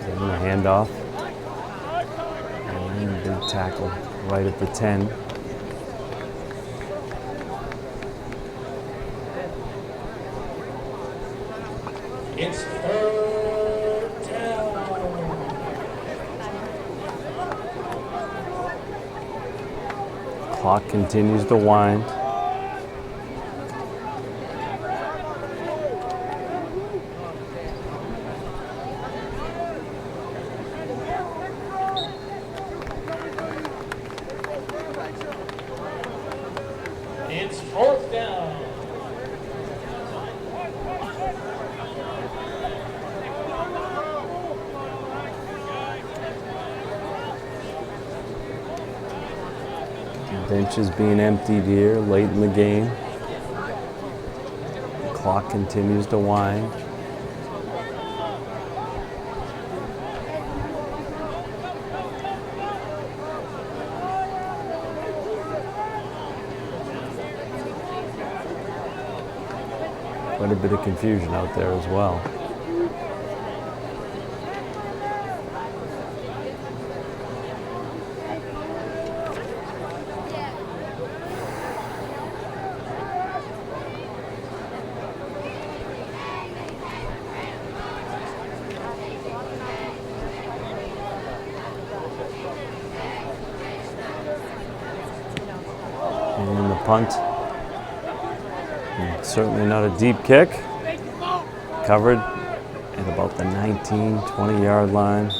Getting the handoff. Big tackle right at the 10. It's third down. Clock continues to wind. It's fourth down. Bench is being emptied here late in the game. The clock continues to wind. Quite a bit of confusion out there as well. And the punt. Certainly not a deep kick. Covered at about the 19, 20-yard line.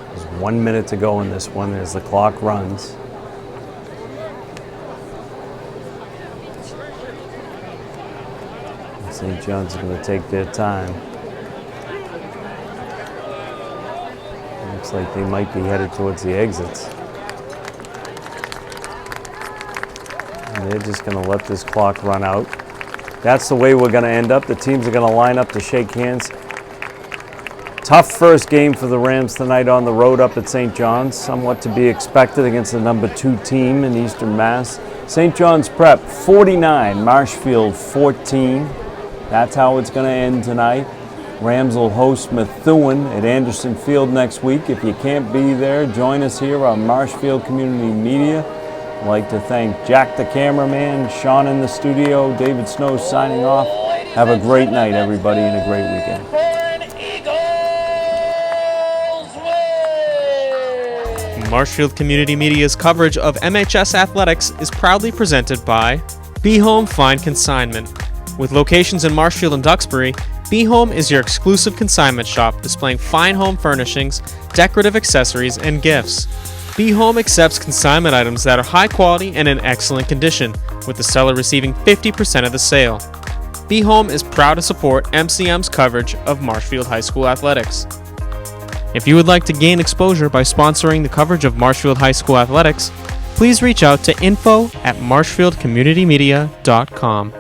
There's 1 minute to go in this one as the clock runs. St. John's is going to take their time. Looks like they might be headed towards the exits. And they're just going to let this clock run out. That's the way we're going to end up. The teams are going to line up to shake hands. Tough first game for the Rams tonight on the road up at St. John's. Somewhat to be expected against the number 2 team in Eastern Mass. St. John's Prep 49, Marshfield 14. That's how it's going to end tonight. Rams will host Methuen at Anderson Field next week. If you can't be there, join us here on Marshfield Community Media. I'd like to thank Jack the cameraman, Sean in the studio, David Snow signing off. Have a great night, everybody, and a great weekend. Marshfield Community Media's coverage of MHS athletics is proudly presented by Be Home Fine Consignment. With locations in Marshfield and Duxbury, Be Home is your exclusive consignment shop displaying fine home furnishings, decorative accessories, and gifts. Be Home accepts consignment items that are high quality and in excellent condition, with the seller receiving 50% of the sale. Be Home is proud to support MCM's coverage of Marshfield High School athletics. If you would like to gain exposure by sponsoring the coverage of Marshfield High School athletics, please reach out to info@marshfieldcommunitymedia.com.